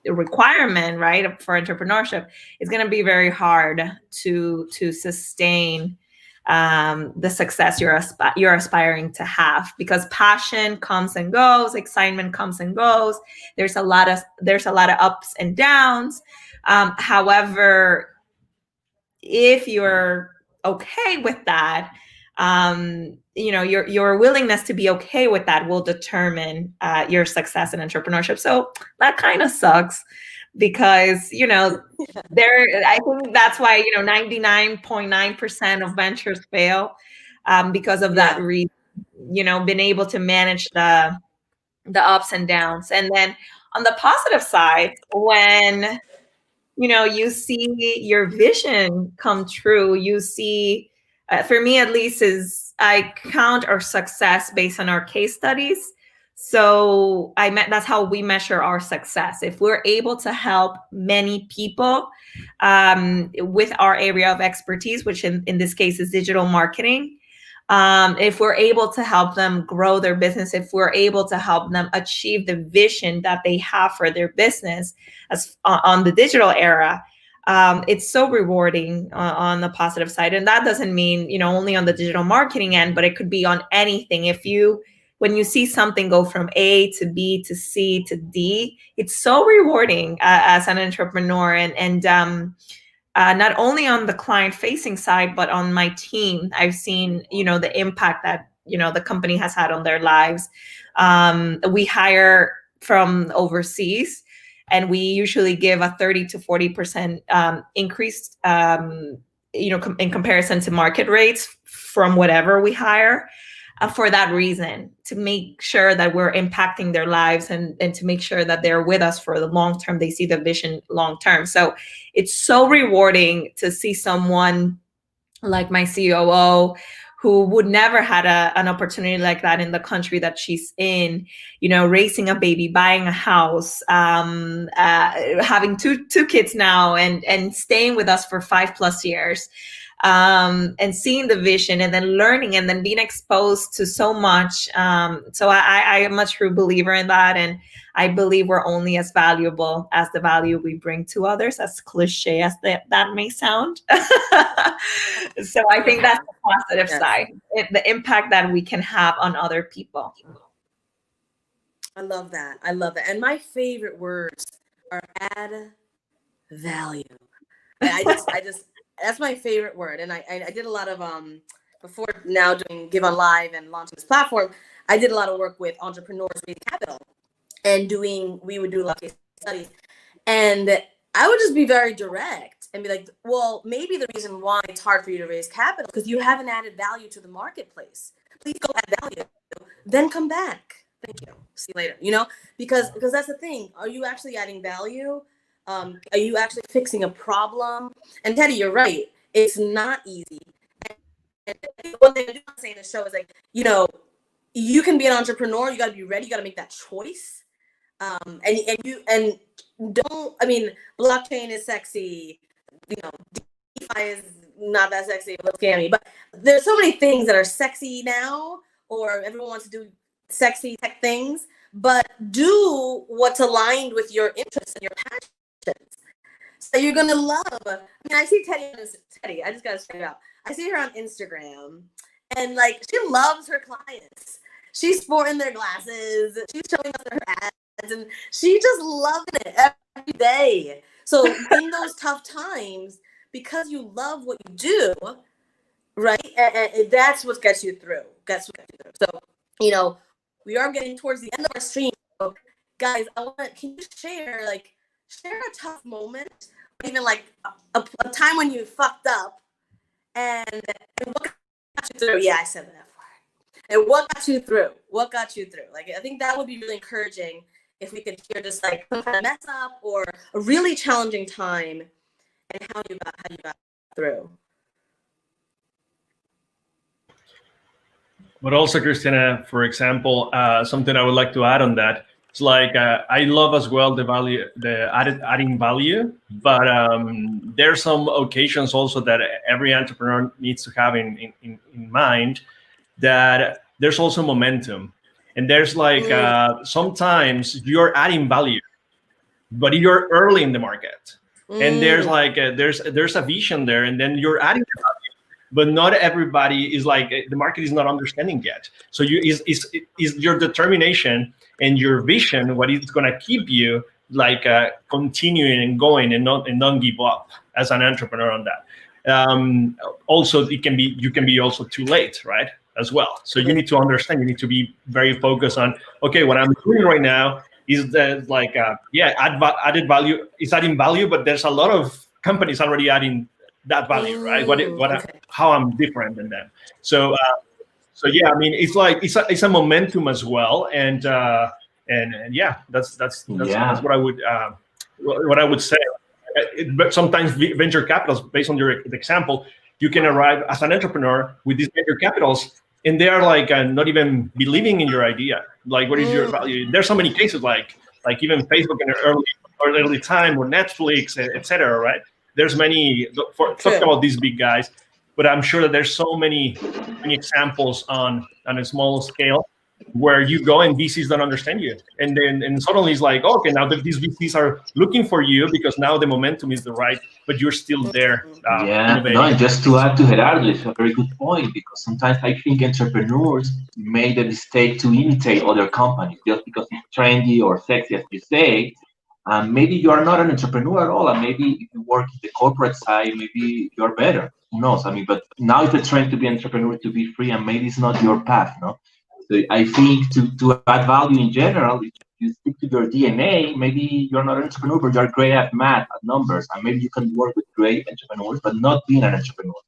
requirement, right, for entrepreneurship, it's going to be very hard to sustain the success you're aspiring to have, because passion comes and goes, excitement comes and goes. There's a lot of ups and downs. However, if you're okay with that, your willingness to be okay with that will determine your success in entrepreneurship. So that kind of sucks, because I think that's why 99.9% of ventures fail, because of that reason. Been able to manage the ups and downs. And then on the positive side, when you see your vision come true, you see, for me at least, is I count our success based on our case studies. So that's how we measure our success. If we're able to help many people with our area of expertise, which in this case is digital marketing, if we're able to help them grow their business, if we're able to help them achieve the vision that they have for their business on the digital era, it's so rewarding on the positive side. And that doesn't mean, you know, only on the digital marketing end, but it could be on anything. When you see something go from A to B to C to D, it's so rewarding as an entrepreneur. And not only on the client facing side, but on my team, I've seen, you know, the impact that, you know, the company has had on their lives. We hire from overseas, and we usually give a 30 to 40% increase, you know, in comparison to market rates from whatever we hire. For that reason, to make sure that we're impacting their lives and to make sure that they're with us for the long term. They see the vision long term. So it's so rewarding to see someone like my COO, who would never had an opportunity like that in the country that she's in, you know, raising a baby, buying a house, having two kids now, and staying with us for 5+ years. And seeing the vision and then learning and then being exposed to so much. So I am a true believer in that. And I believe we're only as valuable as the value we bring to others, as cliche as that may sound. So I think that's the positive side, the impact that we can have on other people. I love that. I love that. And my favorite words are add value. I just that's my favorite word. And I did a lot of, before now doing GiveOnLIVE and launching this platform, I did a lot of work with entrepreneurs raising capital and we would do a lot of case studies. And I would just be very direct and be like, well, maybe the reason why it's hard for you to raise capital is because you haven't added value to the marketplace. Please go add value, then come back. Thank you. See you later. You know, because that's the thing. Are you actually adding value? Are you actually fixing a problem? And Teddy, you're right. It's not easy. And one thing I do want to say in the show is, like, you know, you can be an entrepreneur. You got to be ready. You got to make that choice. And don't. I mean, blockchain is sexy. You know, DeFi is not that sexy. It looks scammy. But there's so many things that are sexy now, or everyone wants to do sexy tech things. But do what's aligned with your interests and your passions. So you're gonna love. I mean, I see Teddy. I just gotta straight out. I see her on Instagram, and like she loves her clients. She's sporting their glasses. She's showing us her ads, and she just loving it every day. So in those tough times, because you love what you do, right? And that's what gets you through. So, you know, we are getting towards the end of our stream. So, guys, can you share a tough moment, even like a time when you fucked up, and what got you through? Yeah, I said that word. And what got you through? Like, I think that would be really encouraging if we could hear just like some kind of mess up or a really challenging time and how you got through. But also, Christina, for example, something I would like to add on that. It's like I love as well the adding value, but there's some occasions also that every entrepreneur needs to have in mind, that there's also momentum, and there's like sometimes you're adding value, but you're early in the market, and there's like there's a vision there, and then you're adding value. But not everybody is like, the market is not understanding yet. So is your determination and your vision what is going to keep you like continuing and going and not give up as an entrepreneur on that. Also, you can be also too late, right? As well. So you need to understand. You need to be very focused on, okay, what I'm doing right now is that like added value is adding value, but there's a lot of companies already adding that value, right? How I'm different than them. So yeah, I mean, it's like it's a momentum as well, and yeah, that's what I would say. But sometimes venture capitals, based on your example, you can arrive as an entrepreneur with these venture capitals, and they are like not even believing in your idea. Like, what is your value? There's so many cases, like even Facebook in the early time, or Netflix, etc. Right? There's many talking about these big guys, but I'm sure that there's so many examples on a small scale where you go and VCs don't understand you, and suddenly it's like, okay, now that these VCs are looking for you because now the momentum is the right, but you're still there. No, and just to add to Gerardo, it's a very good point, because sometimes I think entrepreneurs made the mistake to imitate other companies just because it's trendy or sexy, as you say. Maybe you are not an entrepreneur at all, and maybe if you work in the corporate side, maybe you're better. Who knows? I mean, but now it's a trend to be an entrepreneur, to be free, and maybe it's not your path, no? So I think to add value in general, if you stick to your DNA, maybe you're not an entrepreneur, but you're great at math, at numbers, and maybe you can work with great entrepreneurs, but not being an entrepreneur.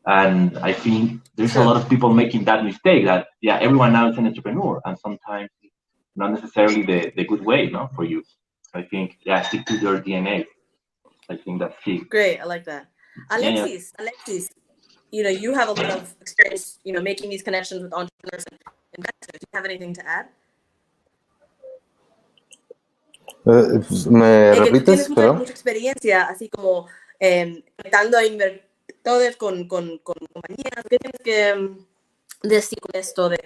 And I think there's a lot of people making that mistake, that, yeah, everyone now is an entrepreneur, and sometimes it's not necessarily the good way, no, for you. I think, yeah, stick to your DNA. I think that's key. Great, I like that. Alexis, you know, you have a lot of experience, you know, making these connections with entrepreneurs and investors. Do you have anything to add? ¿Me repites? Tienes mucha experiencia, así como conectando a inversores con compañías. ¿Qué tienes que decir con esto de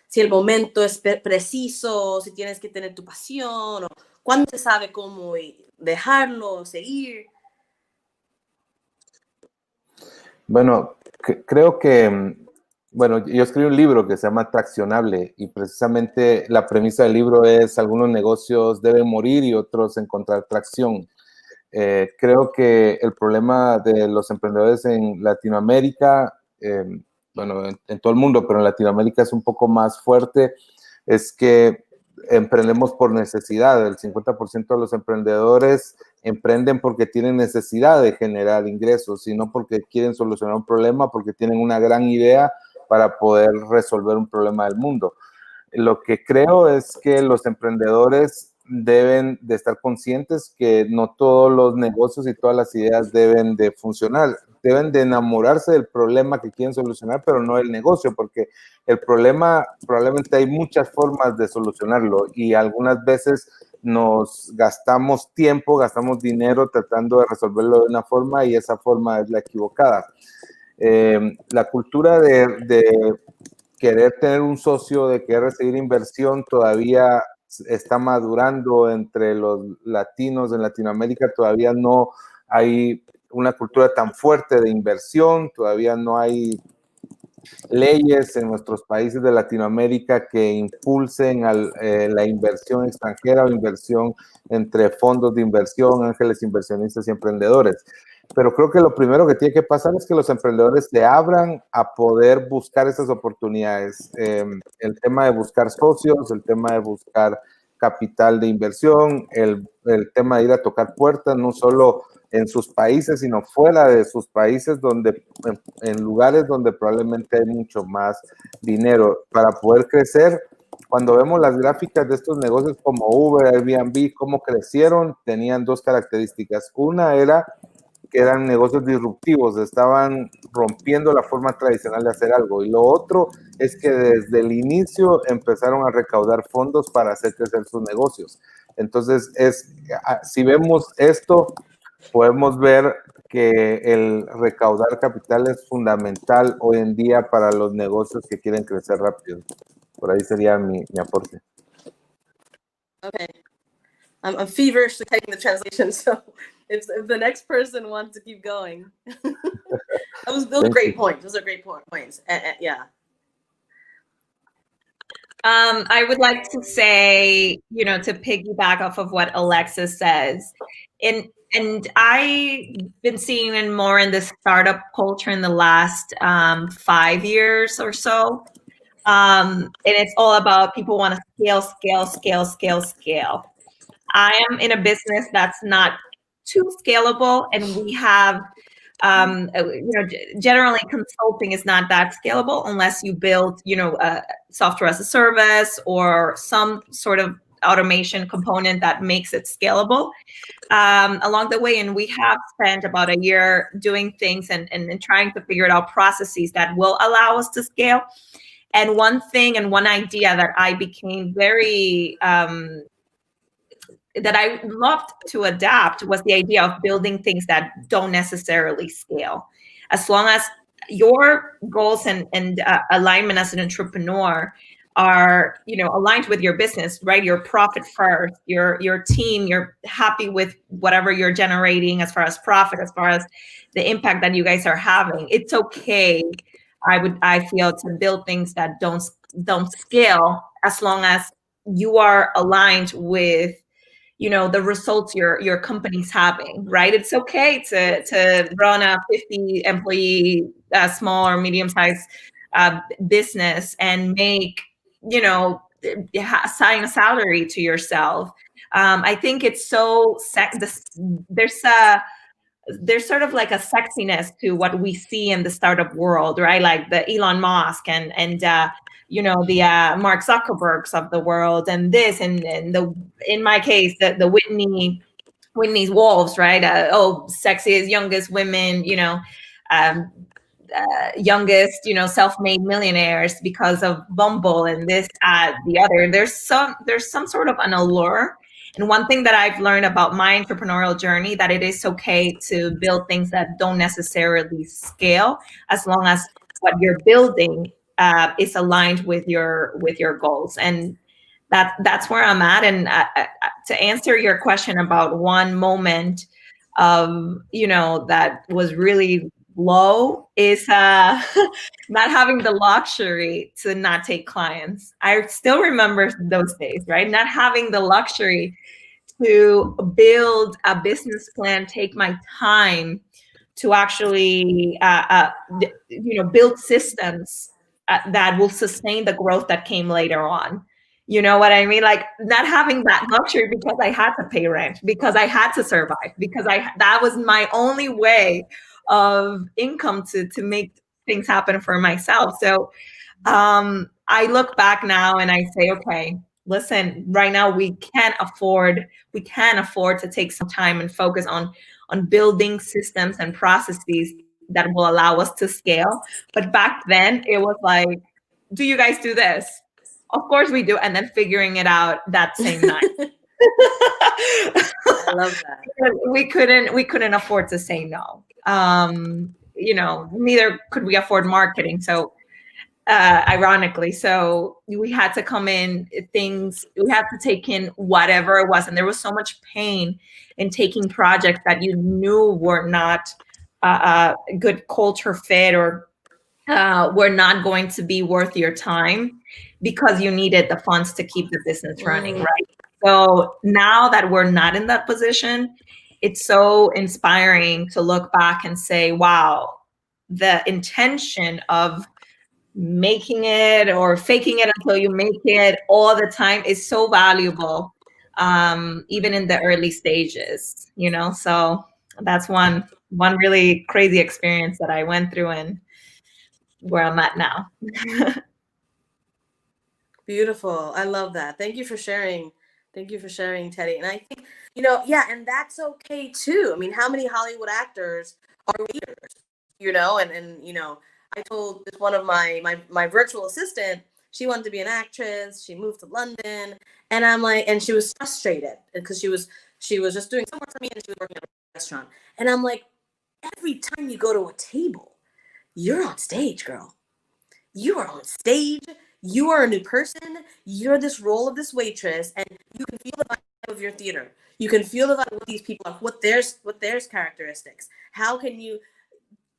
si el momento es preciso, si tienes que tener tu pasión, o cuándo se sabe cómo dejarlo, seguir? Bueno, creo que, bueno, yo escribí un libro que se llama Traccionable, y precisamente la premisa del libro es: algunos negocios deben morir y otros encontrar tracción. Creo que el problema de los emprendedores en Latinoamérica, bueno, en todo el mundo, pero en Latinoamérica es un poco más fuerte, es que emprendemos por necesidad. El 50% de los emprendedores emprenden porque tienen necesidad de generar ingresos, y no porque quieren solucionar un problema, porque tienen una gran idea para poder resolver un problema del mundo. Lo que creo es que los emprendedores deben de estar conscientes que no todos los negocios y todas las ideas deben de funcionar. Deben de enamorarse del problema que quieren solucionar, pero no del negocio, porque el problema, probablemente hay muchas formas de solucionarlo, y algunas veces nos gastamos tiempo, gastamos dinero tratando de resolverlo de una forma, y esa forma es la equivocada. La cultura de querer tener un socio, de querer recibir inversión, todavía está madurando entre los latinos en Latinoamérica. Todavía no hay una cultura tan fuerte de inversión, todavía no hay leyes en nuestros países de Latinoamérica que impulsen la inversión extranjera o inversión entre fondos de inversión, ángeles inversionistas y emprendedores. Pero creo que lo primero que tiene que pasar es que los emprendedores se abran a poder buscar esas oportunidades. El tema de buscar socios, el tema de buscar capital de inversión, el tema de ir a tocar puertas, no solo en sus países, sino fuera de sus países, en lugares donde probablemente hay mucho más dinero para poder crecer. Cuando vemos las gráficas de estos negocios como Uber, Airbnb, cómo crecieron, tenían dos características. Una era que eran negocios disruptivos, estaban rompiendo la forma tradicional de hacer algo. Y lo otro es que desde el inicio empezaron a recaudar fondos para hacer crecer sus negocios. Entonces, si vemos esto, podemos ver que el recaudar capital es fundamental hoy en día para los negocios que quieren crecer rápido. Por ahí sería mi aporte. Okay. I'm feverishly typing the translation, so if the next person wants to keep going. Those are great points. Those are great points. Yeah. I would like to say, you know, to piggyback off of what Alexis says, and I've been seeing it more in the startup culture in the last 5 years or so. And it's all about people want to scale. I am in a business that's not too scalable, and we have, you know, generally consulting is not that scalable unless you build, you know, software as a service or some sort of automation component that makes it scalable along the way. And we have spent about a year doing things and trying to figure out processes that will allow us to scale. And one thing and one idea that I became very that I loved to adapt was the idea of building things that don't necessarily scale. As long as your goals and alignment as an entrepreneur are, you know, aligned with your business, right? Your profit first, your team, you're happy with whatever you're generating as far as profit, as far as the impact that you guys are having. It's okay, I feel, to build things that don't scale, as long as you are aligned with, you know, the results your company's having, right? It's okay to run a 50 employee small or medium sized business and make, you know, assign a salary to yourself. I think it's so there's sort of like a sexiness to what we see in the startup world, right? Like the Elon Musk and you know, the Mark Zuckerbergs of the world, and this and the, in my case, the Whitney's Wolves, right? Sexiest, youngest women, you know, youngest, you know, self-made millionaires because of Bumble and this, the other. There's some sort of an allure. And one thing that I've learned about my entrepreneurial journey, that it is okay to build things that don't necessarily scale, as long as what you're building is aligned with your goals. And that's where I'm at. And to answer your question about one moment of, you know, that was really low, is not having the luxury to not take clients. I still remember those days, right? Not having the luxury to build a business plan, take my time to actually, you know, build systems that will sustain the growth that came later on. You know what I mean? Like, not having that luxury because I had to pay rent, because I had to survive, because that was my only way of income to make things happen for myself. So I look back now and I say, okay, listen, right now we can afford to take some time and focus on building systems and processes that will allow us to scale. But back then it was like, do you guys do this? Of course we do. And then figuring it out that same night. I love that. We couldn't afford to say no. You know, neither could we afford marketing. So ironically, so we had to come in we had to take in whatever it was. And there was so much pain in taking projects that you knew were not a good culture fit, or were not going to be worth your time, because you needed the funds to keep the business running, right? So now that we're not in that position, it's so inspiring to look back and say, wow, the intention of making it or faking it until you make it all the time is so valuable, even in the early stages, you know? So that's one really crazy experience that I went through and where I'm at now. Beautiful. I love that. Thank you for sharing. Thank you for sharing, Teddy. And I think, you know, yeah, and that's okay too. I mean, how many Hollywood actors are leaders, you know? And you know, I told this one of my virtual assistant, she wanted to be an actress. She moved to London, and I'm like, and she was frustrated because she was just doing some work for me, and she was working at a restaurant. And I'm like, every time you go to a table, you're on stage, girl. You are on stage. You are a new person. You're this role of this waitress, and you can feel the vibe of your theater. You can feel the vibe of what these people are, what their characteristics. How can you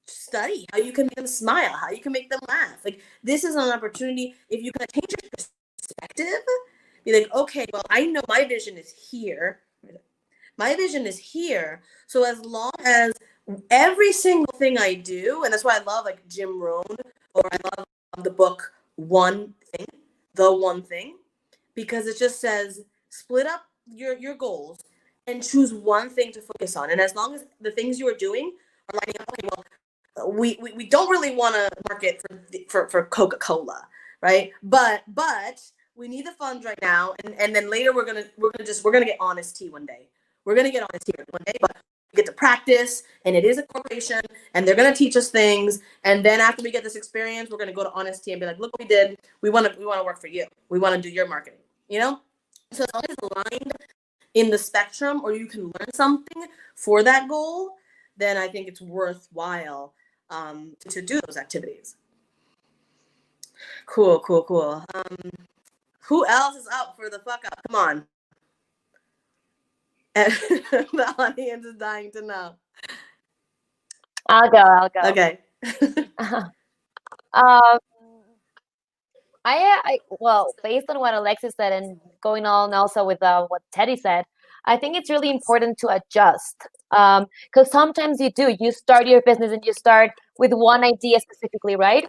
study? How you can make them smile? How you can make them laugh? Like, this is an opportunity. If you can change your perspective, be like, okay, well, I know my vision is here. My vision is here. So as long as every single thing I do, and that's why I love like Jim Rohn, or I love the book The One Thing, because it just says split up your goals and choose one thing to focus on. And as long as the things you are doing are lining up, okay, well, we don't really want to market for Coca-Cola, right? But we need the funds right now, and then later we're gonna get honest tea one day. We're gonna get honest tea one day, but we get to practice, and it is a corporation, and they're gonna teach us things. And then after we get this experience, we're gonna go to honest tea and be like, look what we did. We want to work for you. We want to do your marketing. You know, so as long as it's aligned in the spectrum, or you can learn something for that goal, then I think it's worthwhile to do those activities. Cool. Who else is up for the fuck up? Come on. The audience is dying to know. I'll go. Okay. Well, based on what Alexis said and going on also with what Teddy said, I think it's really important to adjust. Because sometimes you start your business and you start with one idea specifically, right?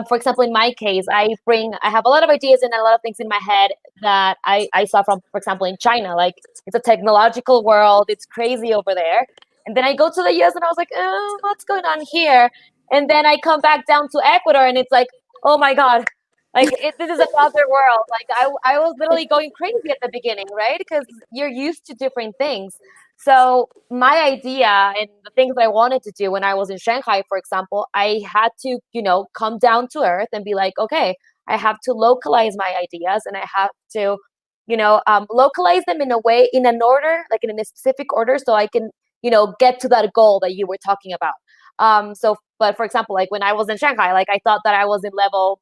For example, in my case, I have a lot of ideas and a lot of things in my head that I saw from, for example, in China. Like, it's a technological world, it's crazy over there. And then I go to the US and I was like, oh, what's going on here? And then I come back down to Ecuador and it's like, oh my God, like this is another world. Like I was literally going crazy at the beginning, right? Because you're used to different things. So my idea and the things that I wanted to do when I was in Shanghai, for example, I had to, come down to earth and be like, okay, I have to localize my ideas and I have to, localize them in an order, like in a specific order, so I can, get to that goal that you were talking about. But for example, like when I was in Shanghai, like I thought that I was in level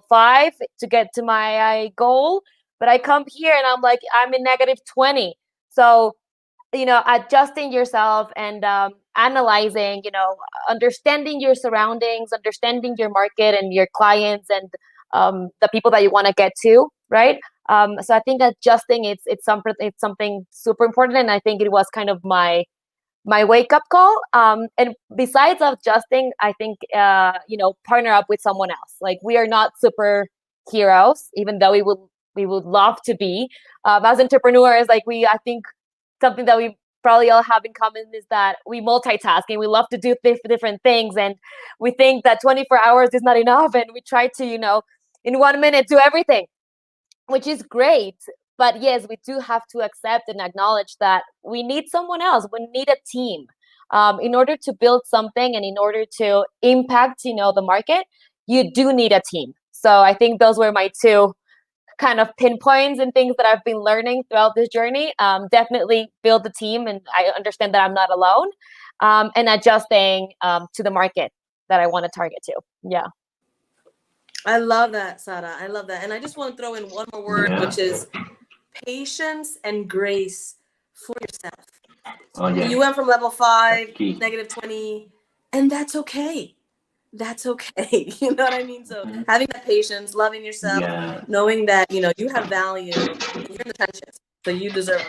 5 to get to my goal, but I come here and I'm like, I'm in -20. So, adjusting yourself and analyzing, understanding your surroundings, understanding your market and your clients and the people that you want to get to, right? So I think adjusting it's something super important, and I think it was kind of my wake up call. And besides adjusting, I think partner up with someone else. Like, we are not superheroes, even though we would love to be. As entrepreneurs, like I think something that we probably all have in common is that we multitask and we love to do different things, and we think that 24 hours is not enough, and we try to in 1 minute do everything, which is great. But yes, we do have to accept and acknowledge that we need someone else. We need a team in order to build something, and in order to impact the market, you do need a team. So I think those were my two kind of pinpoints and things that I've been learning throughout this journey. Definitely build the team, and I understand that I'm not alone, and adjusting to the market that I want to target to. Yeah. I love that, Sara. I love that. And I just want to throw in one more word, which is patience and grace for yourself. Oh, yeah. You went from level 5, -20, and that's okay. That's okay. You know what I mean? So having that patience, loving yourself, knowing that, you have value, and you're in the trenches. So you deserve,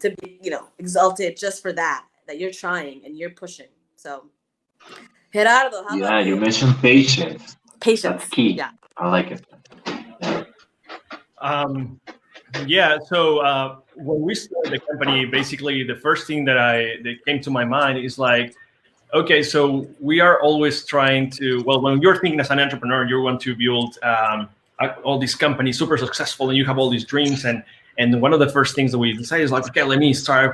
to be, exalted just for that you're trying and you're pushing. So, Gerardo, how about you? You mentioned patience. Patience. That's key. Yeah. I like it. So when we started the company, basically the first thing that came to my mind is like, okay, so we are always trying to, when you're thinking as an entrepreneur, you want to build all these companies super successful, and you have all these dreams, and one of the first things that we decided is like, okay, let me start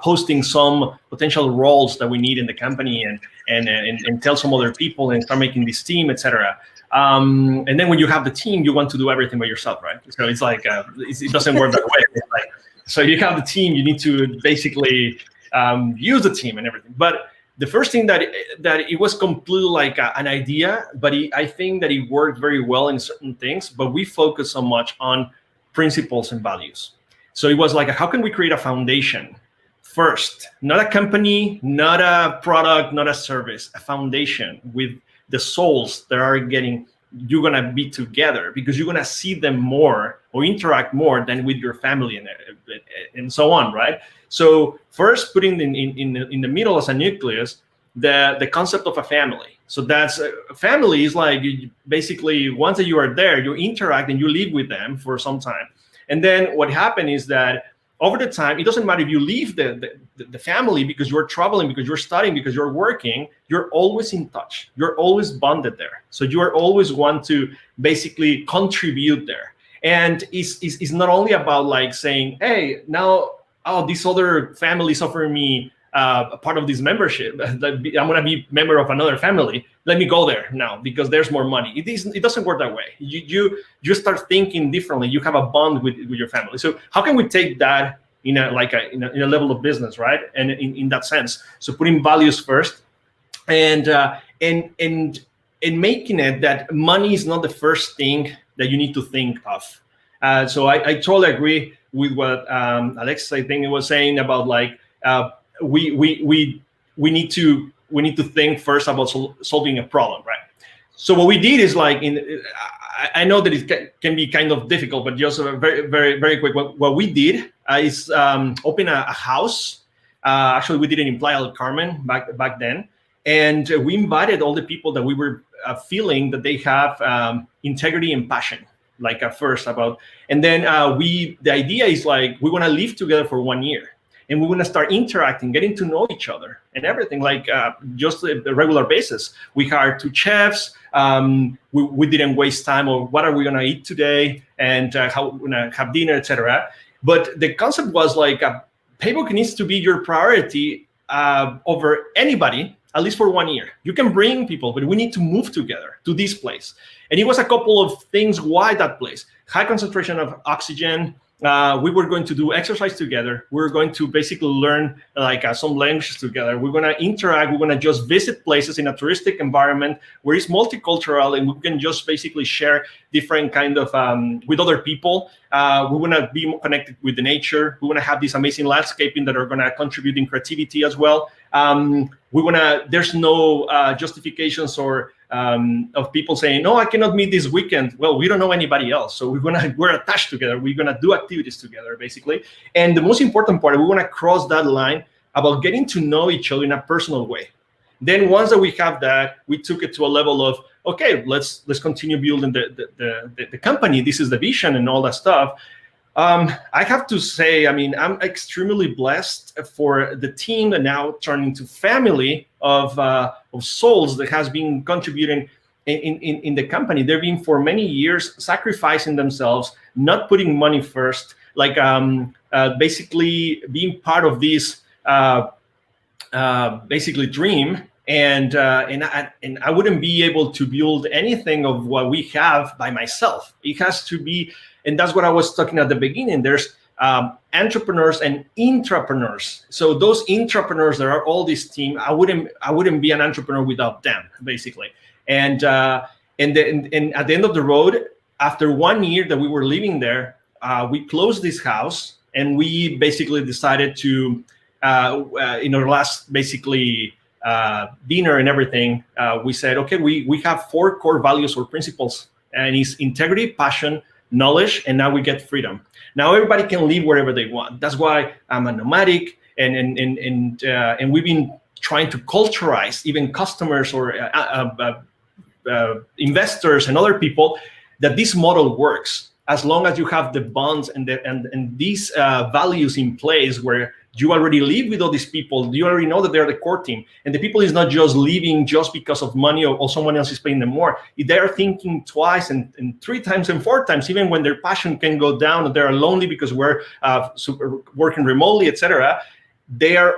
posting some potential roles that we need in the company, and tell some other people, and start making this team, etc. And then when you have the team, you want to do everything by yourself, right? So it's like it doesn't work that way. It's like, so you have the team, you need to basically use the team and everything. But the first thing that it was completely like an idea, but I think that it worked very well in certain things. But we focus so much on principles and values. So it was like, how can we create a foundation first? Not a company, not a product, not a service, a foundation with the souls that are you're going to be together, because you're going to see them more or interact more than with your family and so on, right? So first, putting in the middle as a nucleus, the concept of a family. So that's family is like, basically once that you are there, you interact and you live with them for some time. And then what happened is that over the time, it doesn't matter if you leave the family because you're traveling, because you're studying, because you're working, you're always in touch. You're always bonded there. So you are always want to basically contribute there. And it's not only about like saying, hey, now, this other family is offering me a part of this membership. I'm going to be member of another family. Let me go there now because there's more money. It doesn't work that way. You start thinking differently. You have a bond with your family. So how can we take that in a level of business, right? And in that sense, so putting values first, and in making it that money is not the first thing that you need to think of. So I totally agree with what Alexis, I think, was saying about like we need to think first about solving a problem, right? So what we did is like I know that it can be kind of difficult, but just very, very, very quick. What we did is open a house. Actually, we did it in Playa del Carmen back then. And we invited all the people that we were feeling that they have integrity and passion, like at first about. And then the idea is like, we want to live together for 1 year. And we want to start interacting, getting to know each other and everything, like just a regular basis. We hired 2 chefs. We didn't waste time on what are we going to eat today and how we're going to have dinner, etc. But the concept was like, paybook needs to be your priority over anybody, at least for 1 year. You can bring people, but we need to move together to this place. And it was a couple of things why that place. High concentration of oxygen. We were going to do exercise together. We were going to basically learn like some languages together. We're going to interact. We're going to just visit places in a touristic environment where it's multicultural, and we can just basically share different kind of with other people. We want to be more connected with the nature. We want to have this amazing landscaping that are going to contribute in creativity as well. We want to. There's no justifications or of people saying, no, I cannot meet this weekend. Well, we don't know anybody else. So we're attached together. We're going to do activities together, basically. And the most important part, we want to cross that line about getting to know each other in a personal way. Then once that we have that, we took it to a level of, okay, let's continue building the company. This is the vision and all that stuff. I have to say, I mean, I'm extremely blessed for the team that now turned into family of souls that has been contributing in the company. They've been for many years sacrificing themselves, not putting money first, like basically being part of this basically dream. And I wouldn't be able to build anything of what we have by myself. It has to be. And that's what I was talking at the beginning. There's entrepreneurs and intrapreneurs. So those intrapreneurs, there are all this team. I wouldn't be an entrepreneur without them, basically. And at the end of the road, after 1 year that we were living there, we closed this house, and we basically decided to, in our last basically dinner and everything, we said, okay, we have 4 core values or principles, and it's integrity, passion, knowledge, and now we get freedom. Now everybody can live wherever they want. That's why I'm a nomadic, and we've been trying to culturalize even customers or investors and other people that this model works as long as you have the bonds and these values in place where you already live with all these people. You already know that they're the core team. And the people is not just leaving just because of money or someone else is paying them more. They're thinking twice and 3 times and 4 times, even when their passion can go down and they're lonely because we're working remotely, etc. We're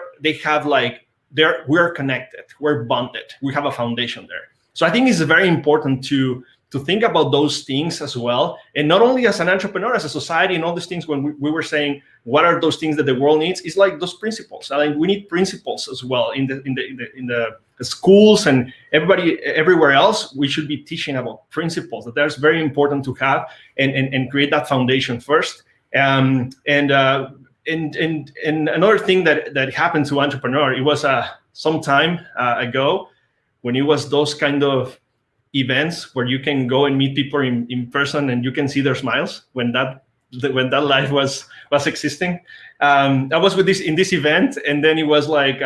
connected, we're bonded, we have a foundation there. So I think it's very important to think about those things as well, and not only as an entrepreneur, as a society, and all these things. When we were saying what are those things that the world needs, it's like those principles. I mean, we need principles as well in the schools and everywhere else. We should be teaching about principles. That's very important to have and create that foundation first. And another thing that happened to entrepreneur, it was some time ago when it was those kind of events where you can go and meet people in person and you can see their smiles when that life was existing. I was in this event, and then it was like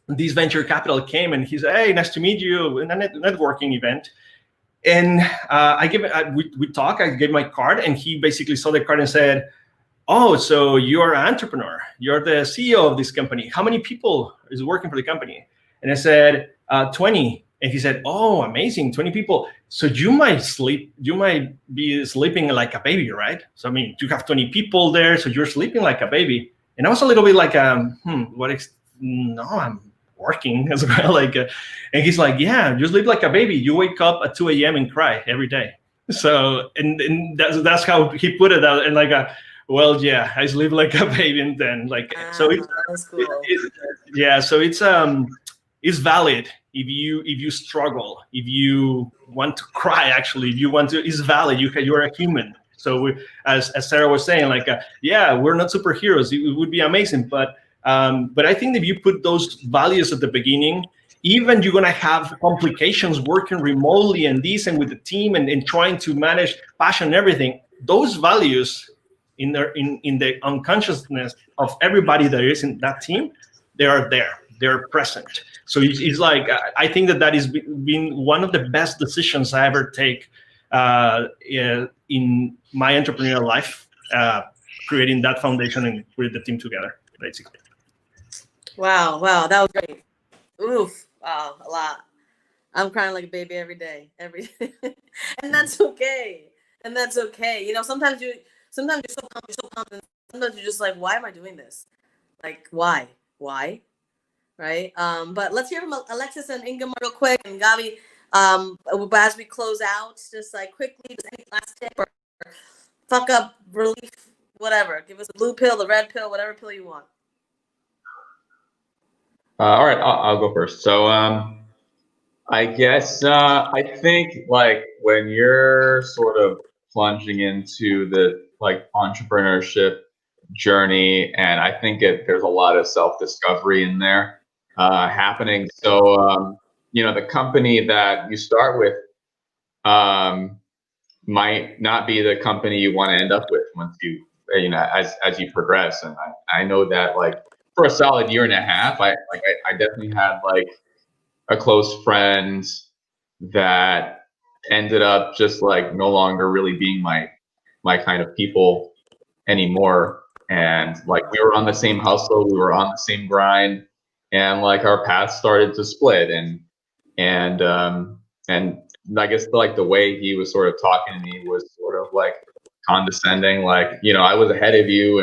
this venture capital came and he said, "Hey, nice to meet you," in a networking event. And we talked. I gave my card, and he basically saw the card and said, "Oh, so you're an entrepreneur. You're the CEO of this company. How many people is working for the company?" And I said, 20. And he said, "Oh, amazing, 20 people. So you might be sleeping like a baby, right? So, I mean, you have 20 people there, so you're sleeping like a baby." And I was a little bit like, no, I'm working as well. And he's like, "Yeah, you sleep like a baby. You wake up at 2 a.m. and cry every day." So, and that's how he put it out. And well, yeah, I sleep like a baby. And then so it's, that's cool. so it's valid. if you struggle, if you want to cry, actually, if you want to, it's valid. You're a human. So as Sarah was saying, like, yeah, we're not superheroes. It would be amazing, but I think if you put those values at the beginning, even you're gonna have complications working remotely and this and with the team and trying to manage passion and everything. Those values in the unconsciousness of everybody that is in that team, they are there. They're present. So it's like, I think that is been one of the best decisions I ever take in my entrepreneurial life, creating that foundation and putting the team together, basically. Wow, that was great. Oof, wow, a lot. I'm crying like a baby every day, and that's okay. And that's okay. You know, sometimes you're so confident. Sometimes you're just like, why am I doing this? Like, why? Right? But let's hear from Alexis and Ingemar real quick, and Gabi. As we close out, just like quickly, just any last tip or fuck up relief, whatever. Give us a blue pill, the red pill, whatever pill you want. All right, I'll go first. So I guess I think like when you're sort of plunging into the like entrepreneurship journey, and I think there's a lot of self-discovery in there happening. So you know, the company that you start with might not be the company you want to end up with once you know as you progress. And I know that like for a solid year and a half, I definitely had like a close friend that ended up just like no longer really being my kind of people anymore. And like we were on the same hustle, we were on the same grind, and like our paths started to split. And I guess like the way he was sort of talking to me was sort of like condescending, like, you know, I was ahead of you,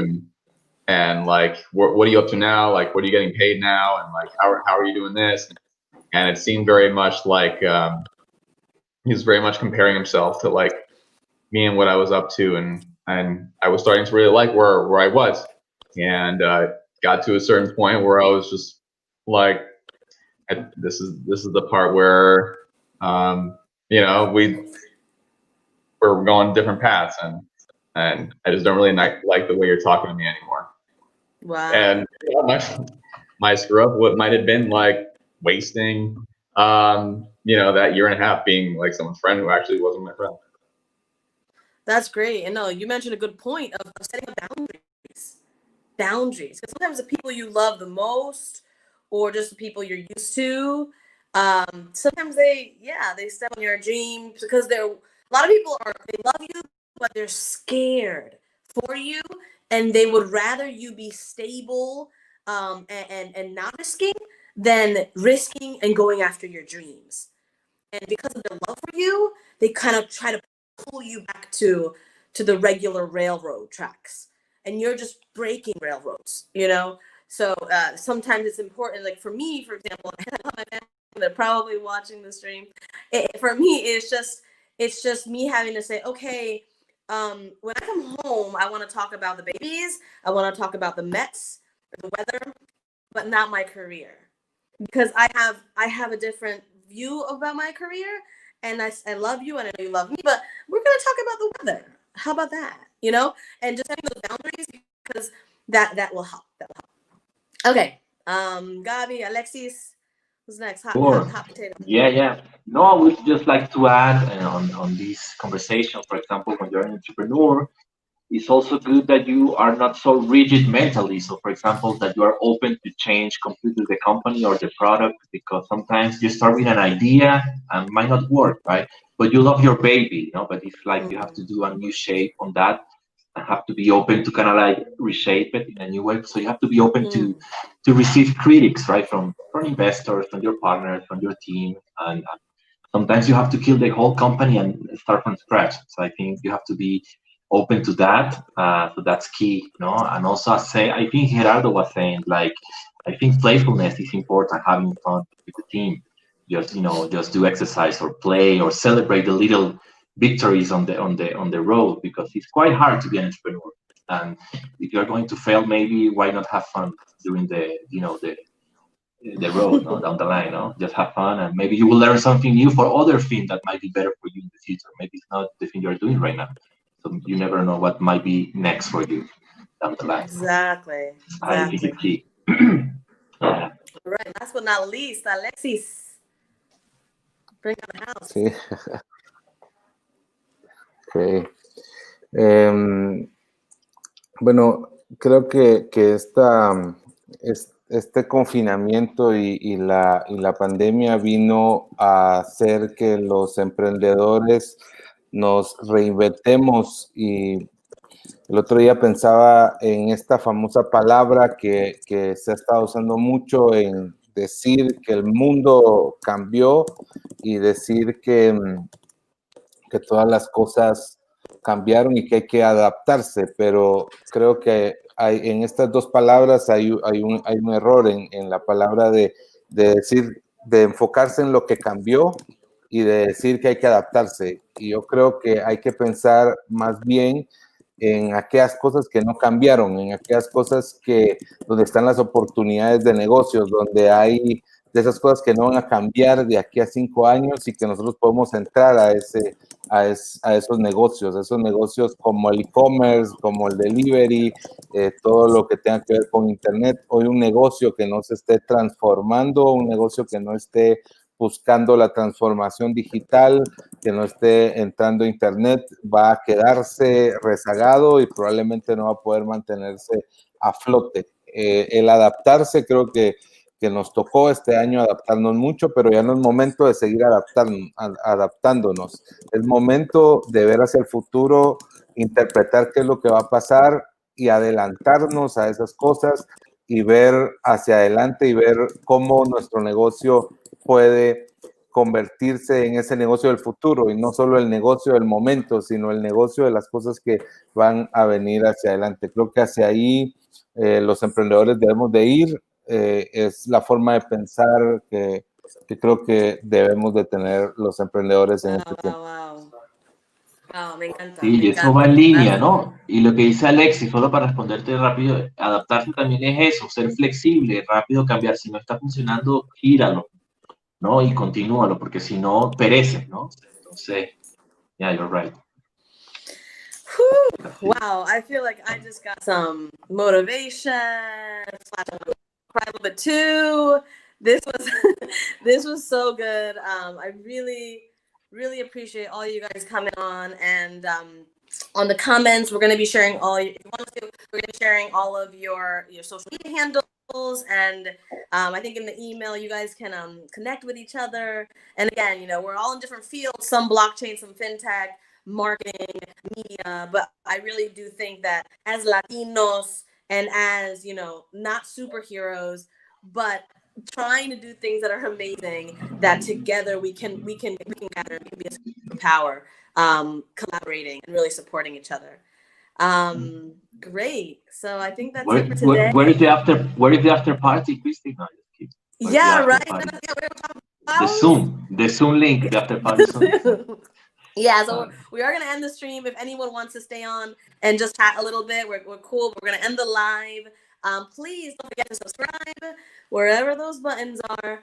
and like what are you up to now? Like, what are you getting paid now? And like how are you doing this? And it seemed very much like he was very much comparing himself to like me and what I was up to, and I was starting to really like where I was, and got to a certain point where I was just like, this is the part where you know, we're going different paths, and I just don't really like the way you're talking to me anymore. Wow. And you know, my screw up, what might have been like wasting you know, that year and a half being like someone's friend who actually wasn't my friend. That's great. And no, you mentioned a good point of setting up boundaries. Because sometimes the people you love the most, or just the people you're used to, sometimes they step on your dreams, because a lot of people they love you, but they're scared for you, and they would rather you be stable and not risking than risking and going after your dreams. And because of their love for you, they kind of try to pull you back to the regular railroad tracks, and you're just breaking railroads, you know. So sometimes it's important, like for me, for example, they're probably watching the stream. For me, it's just me having to say, okay, when I come home, I want to talk about the babies, I want to talk about the Mets, the weather, but not my career, because I have a different view about my career, and I love you, and I know you love me, but we're gonna talk about the weather. How about that? You know, and just having those boundaries, because that will help. Okay, Gabi, Alexis, who's next? Hot potato. Yeah. No, I would just like to add on this conversation. For example, when you're an entrepreneur, it's also good that you are not so rigid mentally. So, for example, that you are open to change completely the company or the product, because sometimes you start with an idea and might not work, right? But you love your baby, you know. But it's like you have to do a new shape on that, and have to be open to kind of like reshape it in a new way. So you have to be open to receive critics, right, from investors, from your partners, from your team, and sometimes you have to kill the whole company and start from scratch. So I think you have to be open to that. So that's key, you know. And also, I think Gerardo was saying, like, I think playfulness is important, having fun with the team. Just do exercise or play or celebrate the little victories on the road, because it's quite hard to be an entrepreneur. And if you're going to fail, maybe why not have fun during the the road, no, down the line, no? Just have fun, and maybe you will learn something new for other things that might be better for you in the future. Maybe it's not the thing you're doing right now, so you never know what might be next for you down the line. Exactly. I think it's key. All right. Last but not least, Alexis, bring on the house. Sí. Okay. Bueno, creo que este confinamiento y la pandemia vino a hacer que los emprendedores nos reinventemos, y el otro día pensaba en esta famosa palabra que se ha estado usando mucho en decir que el mundo cambió y decir que todas las cosas cambiaron y que hay que adaptarse, pero creo que en estas dos palabras hay un error en la palabra de decir, de enfocarse en lo que cambió y de decir que hay que adaptarse. Y yo creo que hay que pensar más bien en aquellas cosas que no cambiaron, en aquellas cosas donde están las oportunidades de negocios, donde hay de esas cosas que no van a cambiar de aquí a 5 años y que nosotros podemos entrar a esos negocios como el e-commerce, como el delivery, todo lo que tenga que ver con internet. Hoy un negocio que no se esté transformando, un negocio que no esté buscando la transformación digital, que no esté entrando a internet, va a quedarse rezagado y probablemente no va a poder mantenerse a flote. El adaptarse, creo que nos tocó este año adaptarnos mucho, pero ya no es momento de seguir adaptándonos. Es momento de ver hacia el futuro, interpretar qué es lo que va a pasar y adelantarnos a esas cosas y ver hacia adelante y ver cómo nuestro negocio puede convertirse en ese negocio del futuro, y no solo el negocio del momento, sino el negocio de las cosas que van a venir hacia adelante. Creo que hacia ahí los emprendedores debemos de ir. Es la forma de pensar que creo que debemos de tener los emprendedores en este tiempo. Wow, me encanta. Sí, y eso va en línea, ¿no? Y lo que dice Alexis, solo para responderte rápido, adaptarse también es eso, ser flexible, rápido cambiar. Si no está funcionando, gíralo, ¿no? Y continúalo, porque si no, pereces, ¿no? Entonces, yeah, you're right. Wow, I feel like I just got some motivation, cry a little bit too. This was so good. I really appreciate all you guys coming on, and on the comments, we're going to be sharing we're going to be sharing all of your social media handles, and I think in the email you guys can connect with each other. And again, we're all in different fields, some blockchain, some fintech, marketing, media, but I really do think that as Latinos and as, not superheroes, but trying to do things that are amazing, that together we can gather, we can be a power, collaborating and really supporting each other. Great. So I think that's it for today. Where is the after party, Christy? No, yeah, right. The Zoom link, the after party Zoom. Yeah, so we are going to end the stream. If anyone wants to stay on and just chat a little bit, we're cool. We're going to end the live. Please don't forget to subscribe wherever those buttons are.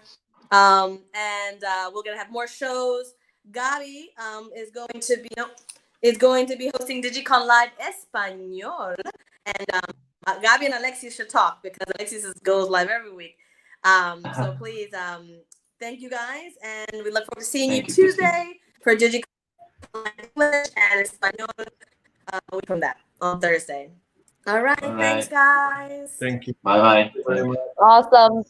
And we're going to have more shows. Gabi is going to be hosting DigiConLive Español. And Gabi and Alexis should talk, because Alexis goes live every week. So please, thank you guys. And we look forward to seeing you Tuesday for DigiConLive English and Espanol from that on Thursday. All right. Thanks, guys. Thank you. Bye. Awesome.